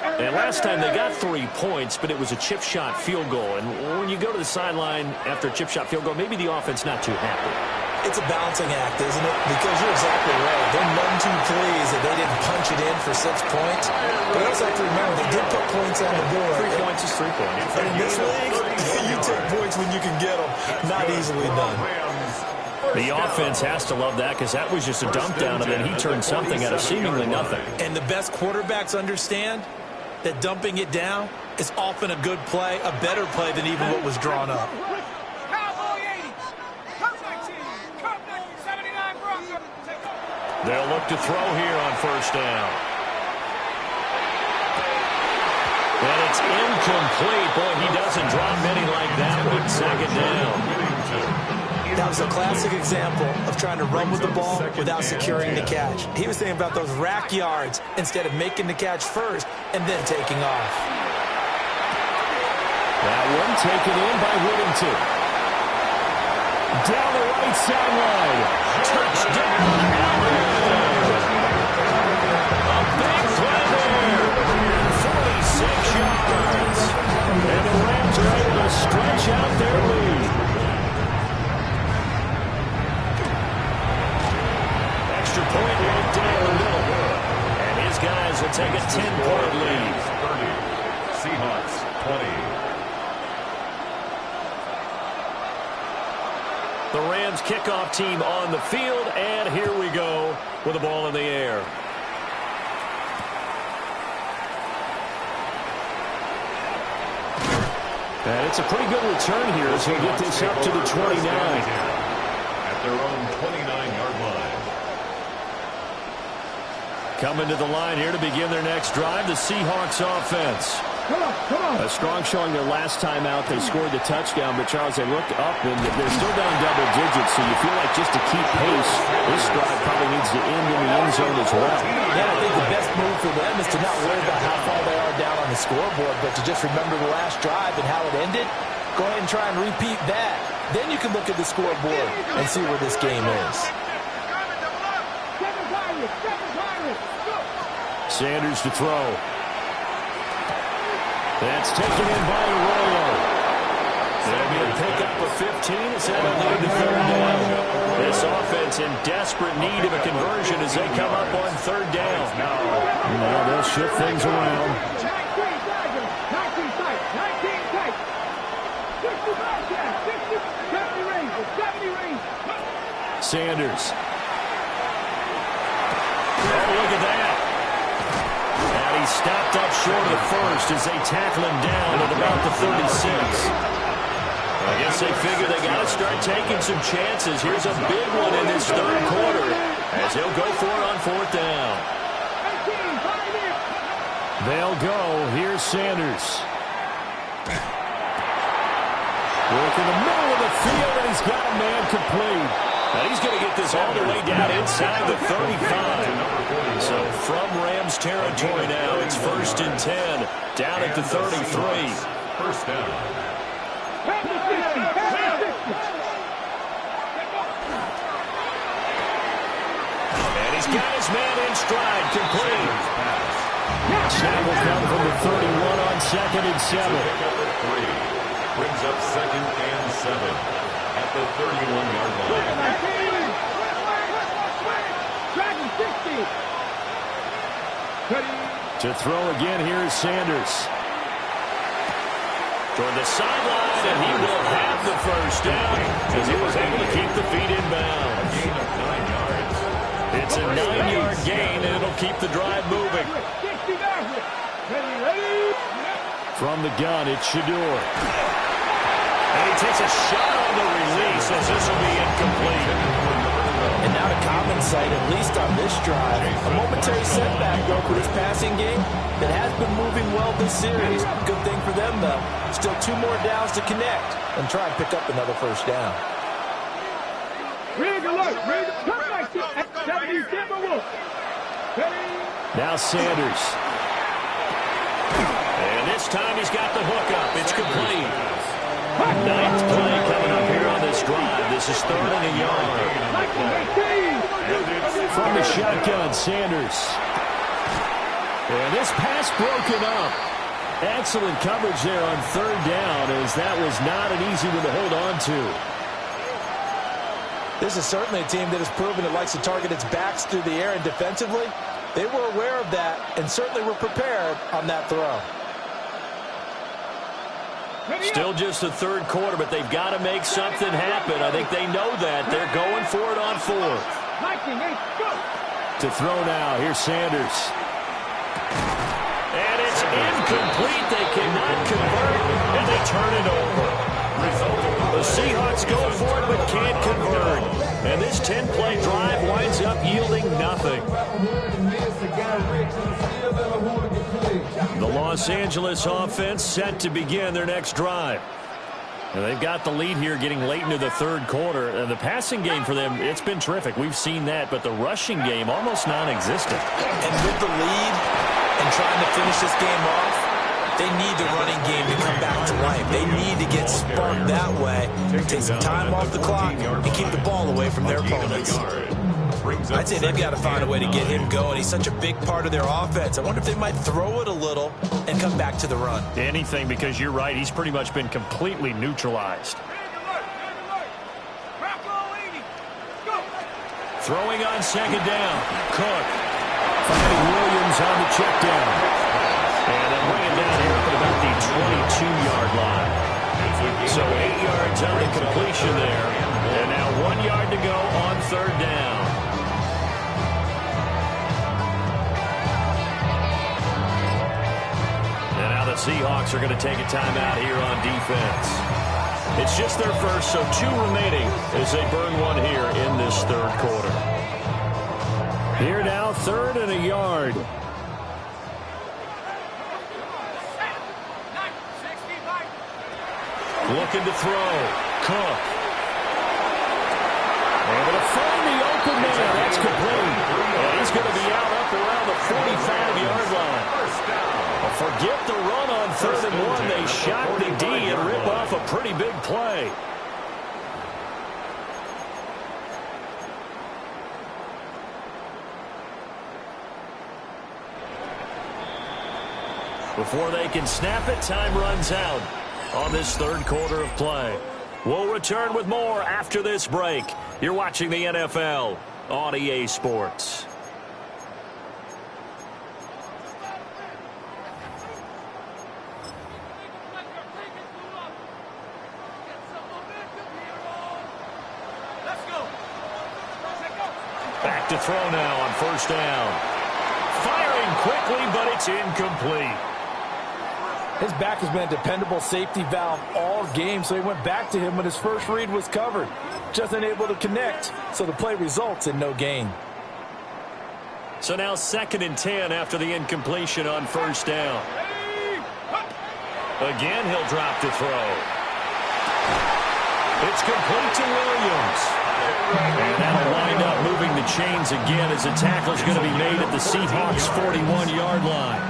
And last time they got 3 points, but it was a chip shot field goal. And when you go to the sideline after a chip shot field goal, maybe the offense not too happy. It's a balancing act, isn't it? Because you're exactly right. They're none too pleased that they didn't punch it in for 6 points. But I also have to remember, they did put points on the board. 3 points is 3 points. And in this league, you take points when you can get them. Not easily done. The offense has to love that because that was just a dump down, and then he turned something out of seemingly nothing. And the best quarterbacks understand that dumping it down is often a good play, a better play than even what was drawn up. They'll look to throw here on first down. And it's incomplete. Boy, he doesn't drop many like that one. Second down. That was a classic example of trying to run with the ball without securing the catch. He was thinking about those rack yards instead of making the catch first and then taking off. That one taken in by Whittington. Down the right sideline. Touchdown. A big play there. 46 yards. And the Rams are able to stretch out their lead. Extra point right down the middle. And his guys will take a 10-point lead. 30. Seahawks 20. The Rams kickoff team on the field, and here we go with the ball in the air. And it's a pretty good return here as we get this up to the 29. At their own 29-yard line. Coming to the line here to begin their next drive, the Seahawks offense. A strong showing their last time out. They scored the touchdown, but Charles, they look up and they're still down double digits, so you feel like just to keep pace, this drive probably needs to end in the end zone as well. Yeah, I think the best move for them is to not worry about how far they are down on the scoreboard, but to just remember the last drive and how it ended. Go ahead and try and repeat that. Then you can look at the scoreboard and see where this game is. Sanders to throw. That's taken in by Arroyo. They'll be a pickup of 15 as that will lead to third down. This offense in desperate need of a conversion as they come up on third down. Now they'll shift things around. 19 tight. Sanders. Oh, look at that. And he stopped up short of the first as they tackle him down at about the 36. I guess they figure they got to start taking some chances. Here's a big one in this third quarter as he'll go for it on fourth down. They'll go. Here's Sanders. Work in the middle of the field, and he's got a man complete. Now he's going to get this all the way down inside the 35. So from Rams territory now, it's 1st and 10, down at the 33. First down. And he's got his man in stride, complete. Snap will come from the 31 on 2nd and 7. Brings up 2nd and 7 at the 31-yard line. To throw again, here is Sanders. Toward the sideline, and he will have the first down as he was able to keep the feet in bounds. Gain of 9 yards. It's a 9-yard gain, and it'll keep the drive moving. From the gun, it's Shador. And he takes a shot on the release as this will be incomplete. And now to common sight, at least on this drive. A momentary setback, though, for this passing game that has been moving well this series. Good thing for them, though. Still 2 more downs to connect and try and pick up another first down. Now Sanders. And this time he's got the hook up. It's complete. 9th play coming up here on this drive. This is 3rd and a yard. From the shotgun, Sanders. And this pass broken up. Excellent coverage there on 3rd down as that was not an easy one to hold on to. This is certainly a team that has proven it likes to target its backs through the air, and defensively, they were aware of that and certainly were prepared on that throw. Still just the third quarter, but they've got to make something happen. I think they know that. They're going for it on fourth. To throw now, here's Sanders. And it's incomplete. They cannot convert, and they turn it over. The Seahawks go for it, but can't convert. And this 10-play drive winds up yielding nothing. The Los Angeles offense set to begin their next drive. And they've got the lead here getting late into the third quarter. And the passing game for them, it's been terrific. We've seen that, but the rushing game almost non-existent. And with the lead and trying to finish this game off, they need the running game to come back to life. They need to get sparked that way, take some time off the clock, and keep the ball away from their opponents. I'd say they've got to find a way to get him going. He's such a big part of their offense. I wonder if they might throw it a little and come back to the run. Anything, because you're right. He's pretty much been completely neutralized. Throwing on second down. Cook. Finding Williams on the check down. And they'll bring it down here up at about the 22-yard line. So 8 yards on the completion there. And now 1 yard to go on third down. And now the Seahawks are going to take a timeout here on defense. It's just their first, so 2 remaining as they burn 1 here in this third quarter. Here now, 3rd and a yard. Looking to throw. Cook. Able to find the open man. That's complete. And he's going to be out up around the 45-yard line. Forget the run on 3rd and 1. They shock the D and rip off a pretty big play. Before they can snap it, time runs out on this third quarter of play. We'll return with more after this break. You're watching the NFL on EA Sports. Back to throw now on first down. Firing quickly, but it's incomplete. His back has been a dependable safety valve all game, so he went back to him when his first read was covered. Just unable to connect, so the play results in no gain. So now 2nd and 10 after the incompletion on first down. Again, he'll drop to throw. It's complete to Williams. And that'll wind up moving the chains again as a tackle's going to be made at the Seahawks' 41-yard line.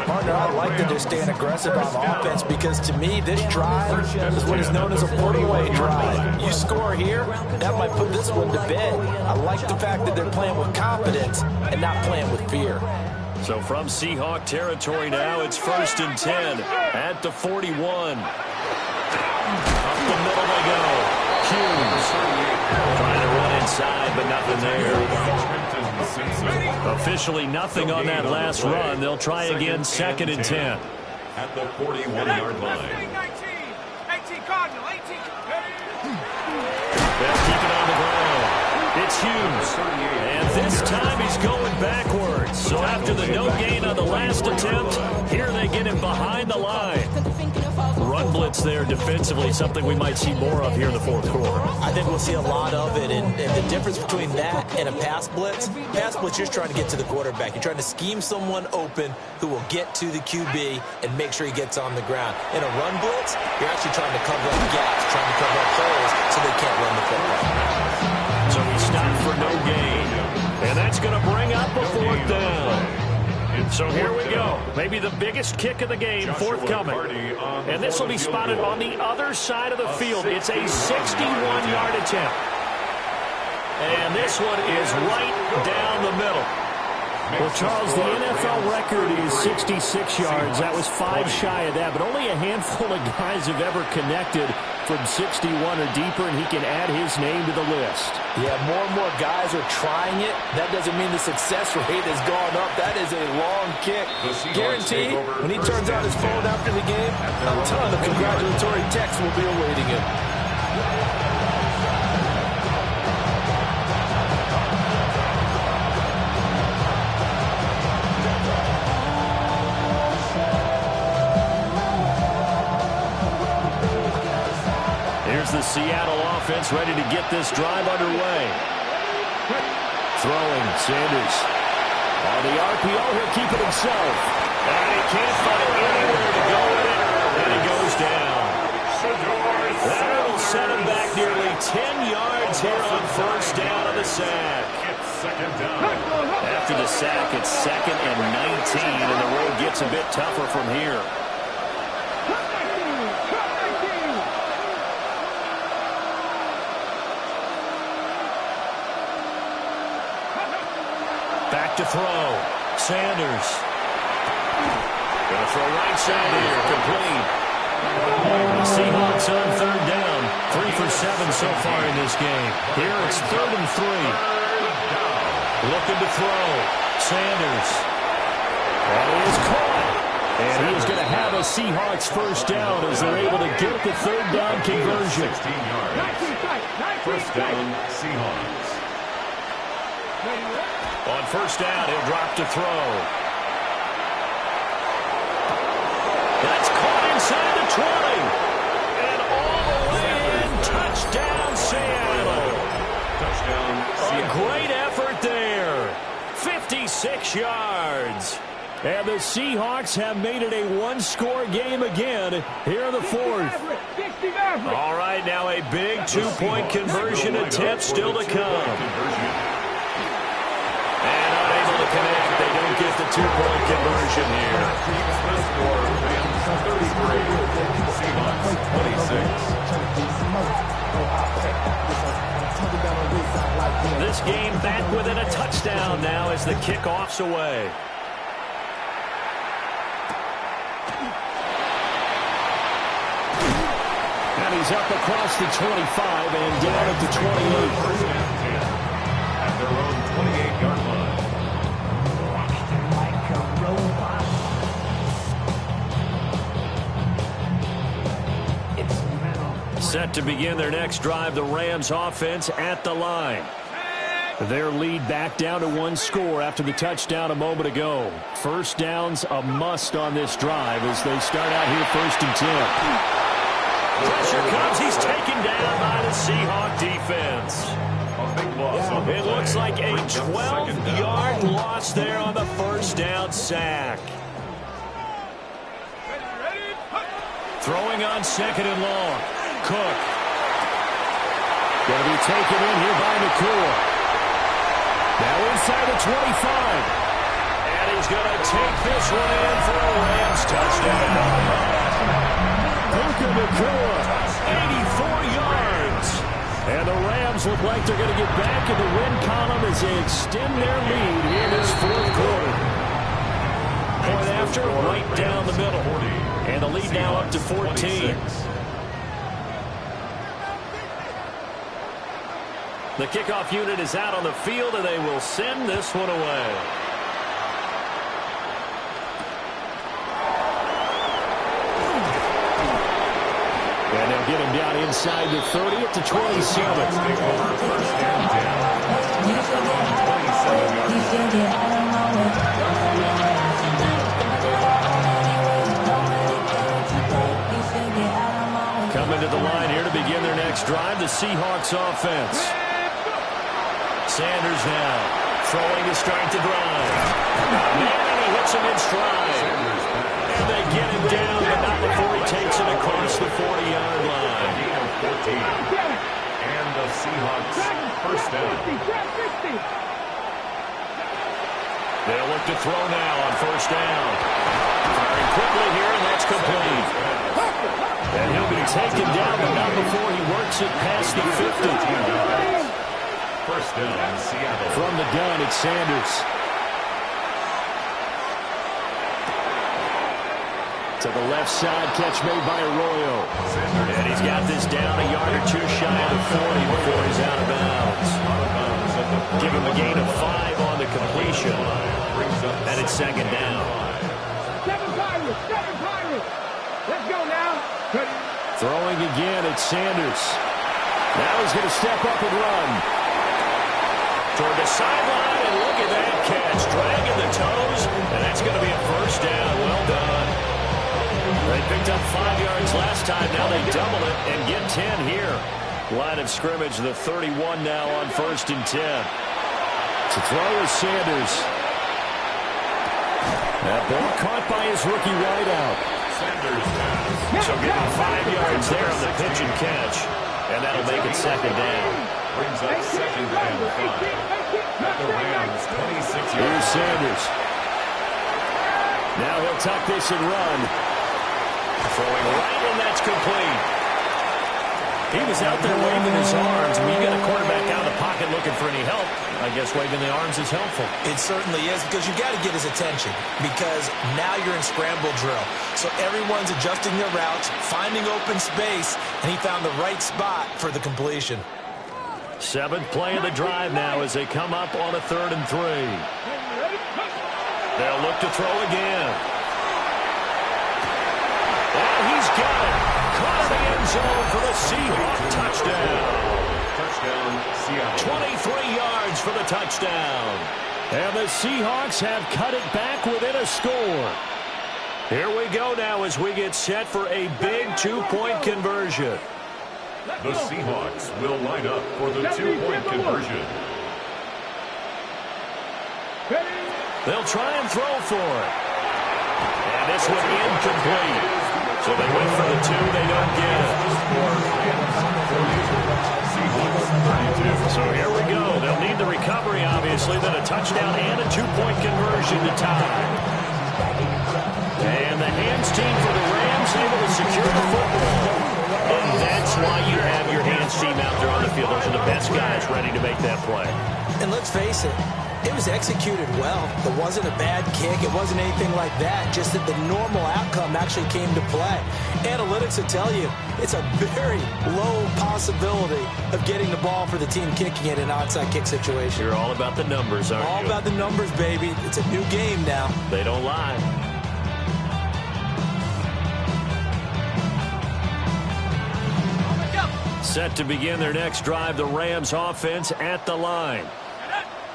Partner, I like that they're staying aggressive on offense because to me, this drive is what is known as a 40-way drive. You score here, that might put this one to bed. I like the fact that they're playing with confidence and not playing with fear. So from Seahawk territory now, it's 1st and 10 at the 41. Up the middle they go. Hughes trying to run inside, but nothing there. Officially nothing on that last run. They'll try again 2nd and 10. At the 41-yard line. 18 Cardinal, 18. They'll keep it on the ground. It's Hughes. And this time he's going backwards. So after the no gain on the last attempt, here they get him behind the line. Run blitz there defensively, something we might see more of here in the fourth quarter. I think we'll see a lot of it, and the difference between that and a pass blitz, you're just trying to get to the quarterback. You're trying to scheme someone open who will get to the QB and make sure he gets on the ground. In a run blitz, you're actually trying to cover up gaps, trying to cover up holes so they can't run the football. So he stopped for no gain, and that's going to bring up a 4th down. So here we go. Maybe the biggest kick of the game forthcoming. And this will be spotted on the other side of the field. It's a 61-yard attempt. And this one is right down the middle. Well, Charles, the NFL record is 66 yards. That was 5 shy of that, but only a handful of guys have ever connected from 61 or deeper, and he can add his name to the list. Yeah, more and more guys are trying it. That doesn't mean the success rate has gone up. That is a long kick. Guaranteed, when he turns on his phone after the game, a ton of congratulatory texts will be awaiting him. Here's the Seattle offense ready to get this drive underway. Throwing, Sanders. On the RPO, he'll keep it himself. And he can't find anywhere to go with it. And he goes down. That'll set him back nearly 10 yards here on first down on the sack. After the sack, it's 2nd and 19, and the road gets a bit tougher from here. Back to throw. Sanders. Gonna throw right side here. Complete. The Seahawks on 3rd down. 3 for 7 so far in this game. Here it's 3rd and 3. Looking to throw. Sanders. And he is caught. And he is going to have a Seahawks first down as they're able to get the 3rd down conversion. 16 yards. First down, Seahawks. On first down, he'll drop to throw. That's caught inside the 20. And all the way in. Touchdown, Seattle. Touchdown, Seattle. A great effort there. 56 yards. And the Seahawks have made it a one-score game again here in the 4th. All right, now a big two-point conversion attempt still to come. And unable to connect. They don't get the two-point conversion here. Seahawks 26. This game back within a touchdown now as the kickoff's away. And he's up across the 25 and down at the 28. At their own 28-yard line. Set to begin their next drive, the Rams offense at the line. Their lead back down to 1 score after the touchdown a moment ago. First down's a must on this drive as they start out here 1st and 10. Pressure comes. He's taken down by the Seahawk defense. It looks like a 12-yard loss there on the first down sack. Throwing on 2nd and long. Cook. Going to be taken in here by Nakua. Now inside the 25. And he's going to take this one in for a Rams touchdown. Puka Nakua, 84 yards. And the Rams look like they're going to get back in the win column as they extend their lead in this 4th quarter. Point after, right down the middle. And the lead now up to 14. The kickoff unit is out on the field, and they will send this one away. And they'll get him down inside the 30 at the 27. Coming to the line here to begin their next drive, the Seahawks offense. Sanders now throwing to start the drive. And he hits him in stride. And they get him down, but not before he takes it across the 40-yard line. And the Seahawks first down. They'll look to throw now on first down. Firing quickly here, and that's complete. And he'll be taken down, but not before he works it past the 50. First down, Seattle. From the gun, it's Sanders. To the left side, catch made by Arroyo. And he's got this down a yard or two shy of the 40 before he's out of bounds. Give him a gain of 5 on the completion. And it's second down. 7 Pirates. Let's go now. Throwing again, it's Sanders. Now he's going to step up and run. Toward the sideline, and look at that catch. Dragging the toes, and that's going to be a first down. Well done. They picked up 5 yards last time. Now they double it and get 10 here. Line of scrimmage, the 31 now on 1st and 10. To throw is Sanders. That ball caught by his rookie wideout. So give him 5 yards there on the pitch and catch. And that'll make it second down. Brings up second and 5. At the Rams, 26 yards. Here's Sanders. Now he'll tuck this and run. Throwing right, and that's complete. He was out there waving his arms. When you got a quarterback out of the pocket looking for any help, I guess waving the arms is helpful. It certainly is, because you got to get his attention, because now you're in scramble drill. So everyone's adjusting their routes, finding open space, and he found the right spot for the completion. 7th play of the drive now as they come up on a 3rd and 3. They'll look to throw again. And he's got it. Caught in the end zone for the Seahawks touchdown. Touchdown, Seattle. 23 yards for the touchdown. And the Seahawks have cut it back within a score. Here we go now as we get set for a big 2-point conversion. The Seahawks will line up for the 2-point conversion. They'll try and throw for it. And this one incomplete. So they went for the 2, they don't get it. So here we go. They'll need the recovery, obviously, then a touchdown and a 2-point conversion to tie. And the hands team for the Rams able to secure the football. And that's why you have your hands team out there on the field. Those are the best guys ready to make that play. And let's face it, it was executed well. It wasn't a bad kick. It wasn't anything like that. Just that the normal outcome actually came to play. Analytics will tell you it's a very low possibility of getting the ball for the team kicking it in an onside kick situation. You're all about the numbers, aren't you? All about the numbers, baby. It's a new game now. They don't lie. Set to begin their next drive, the Rams offense at the line.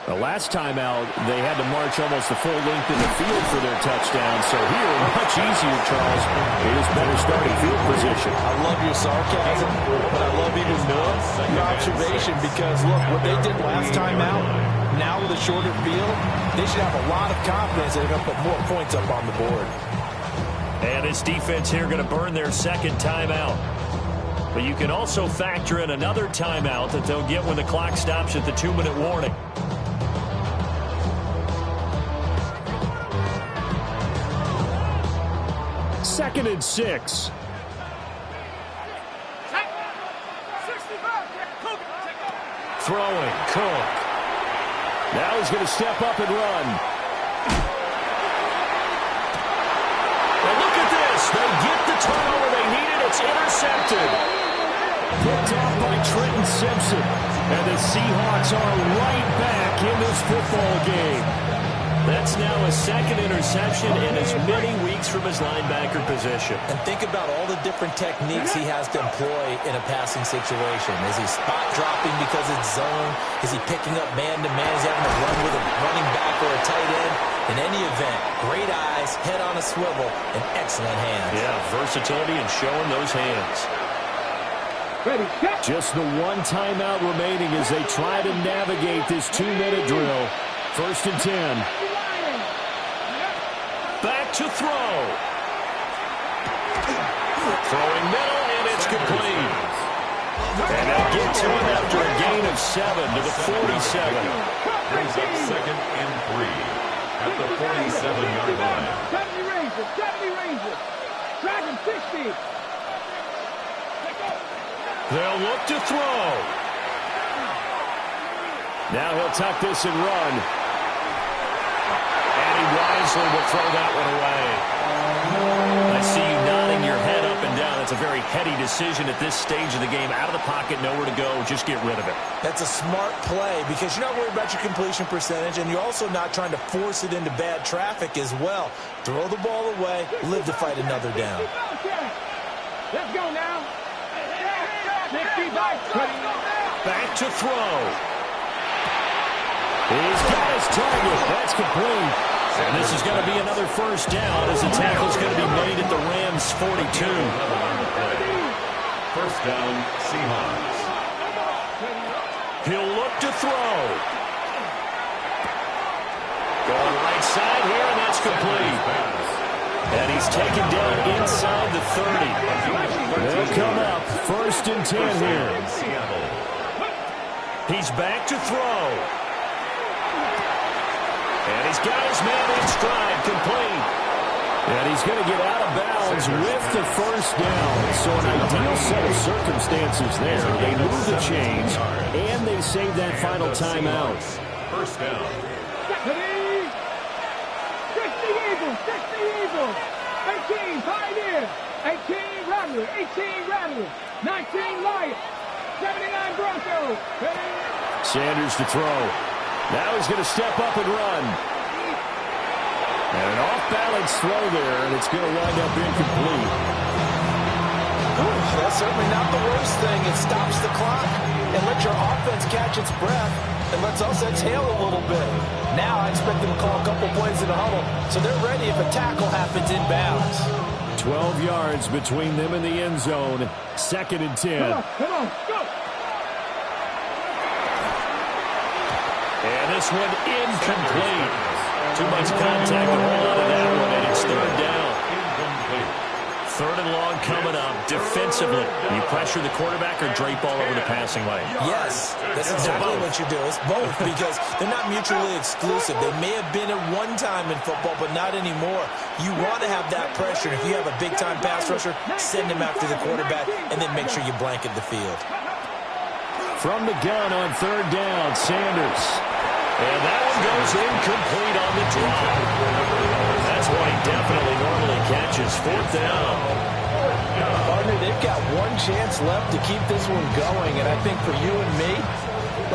The last time out, they had to march almost the full length in the field for their touchdown. So here, much easier, Charles. It is better starting field position. I love your sarcasm, but I love even more your observation, because, look, what they did last time out, now with a shorter field, they should have a lot of confidence they're going to put more points up on the board. And this defense here going to burn their second timeout. But you can also factor in another timeout that they'll get when the clock stops at the 2-minute warning. Second and 6. Throwing, Cook. Now he's going to step up and run. And look at this. They get the turnover they needed. It's intercepted. Picked off by Trenton Simpson. And the Seahawks are right back in this football game. That's now a second interception in as many weeks from his linebacker position. And think about all the different techniques he has to employ in a passing situation. Is he spot dropping because it's zone? Is he picking up man-to-man? Is he having to run with a running back or a tight end? In any event, great eyes, head on a swivel, and excellent hands. Yeah, versatility and showing those hands. Just the one timeout remaining as they try to navigate this 2-minute drill. 1st and 10. Back to throw. Throwing middle, and it's complete. And they'll get to it after a gain of 7 to the 47. Brings up second and 3 at the 47-yard line. 70 Rangers. Dragon 60. They'll look to throw. Now he'll tuck this and run. And And he wisely will throw that one away. I see you nodding your head up and down. That's a very heady decision at this stage of the game. Out of the pocket, nowhere to go. Just get rid of it. That's a smart play because you're not worried about your completion percentage, and you're also not trying to force it into bad traffic as well. Throw the ball away, live to fight another down. Let's go now. 60 Back to throw. He's got his target. That's complete. And this is going to be another first down as the tackle is going to be made at the Rams' 42. First down, Seahawks. He'll look to throw. Going right side here, and that's complete. And he's taken down inside the 30. They'll come up first and 10 here. He's back to throw. And he's got his man in stride, complete. And he's going to get out of bounds with the first down. So an ideal set of circumstances there. They move the chains, and they save that final timeout. First down. 60 Eagles. 18 Pioneer. 18 Rattler. 18 Rattler. 19 Lion. 79 Broncos. Sanders to throw. Now he's going to step up and run. And an off-balance throw there, and it's going to wind up incomplete. That's certainly not the worst thing. It stops the clock and lets your offense catch its breath and lets us exhale a little bit. Now I expect them to call a couple plays in the huddle, so they're ready if a tackle happens inbounds. 12 yards between them and the end zone. Second and 10. Come on, go! And this one incomplete. Too much contact to hold on to that one, and it's third down. Third and long coming up. Defensively, you pressure the quarterback or drape all over the passing lane? Yes, that's exactly what you do. It's both because they're not mutually exclusive. They may have been at one time in football, but not anymore. You want to have that pressure. If you have a big-time pass rusher, send him after the quarterback, and then make sure you blanket the field. From the gun on third down, Sanders. And that one goes incomplete on the drive. That's what he definitely normally catches. Fourth down. Partner, they've got one chance left to keep this one going, and I think for you and me,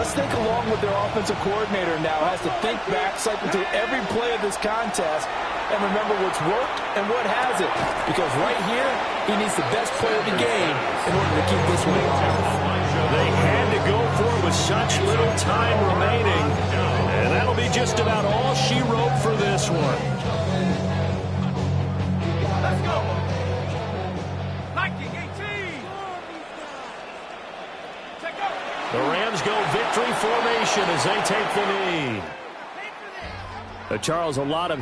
let's think along with their offensive coordinator now. Has to think back, cycle through every play of this contest, and remember what's worked and what hasn't. Because right here, he needs the best player of the game in order to keep this one alive. They had to go for it with such little time remaining. And that'll be just about all she wrote for this one. Let's go! Lightning 18! The Rams go victory formation as they take the lead. Charles, a lot of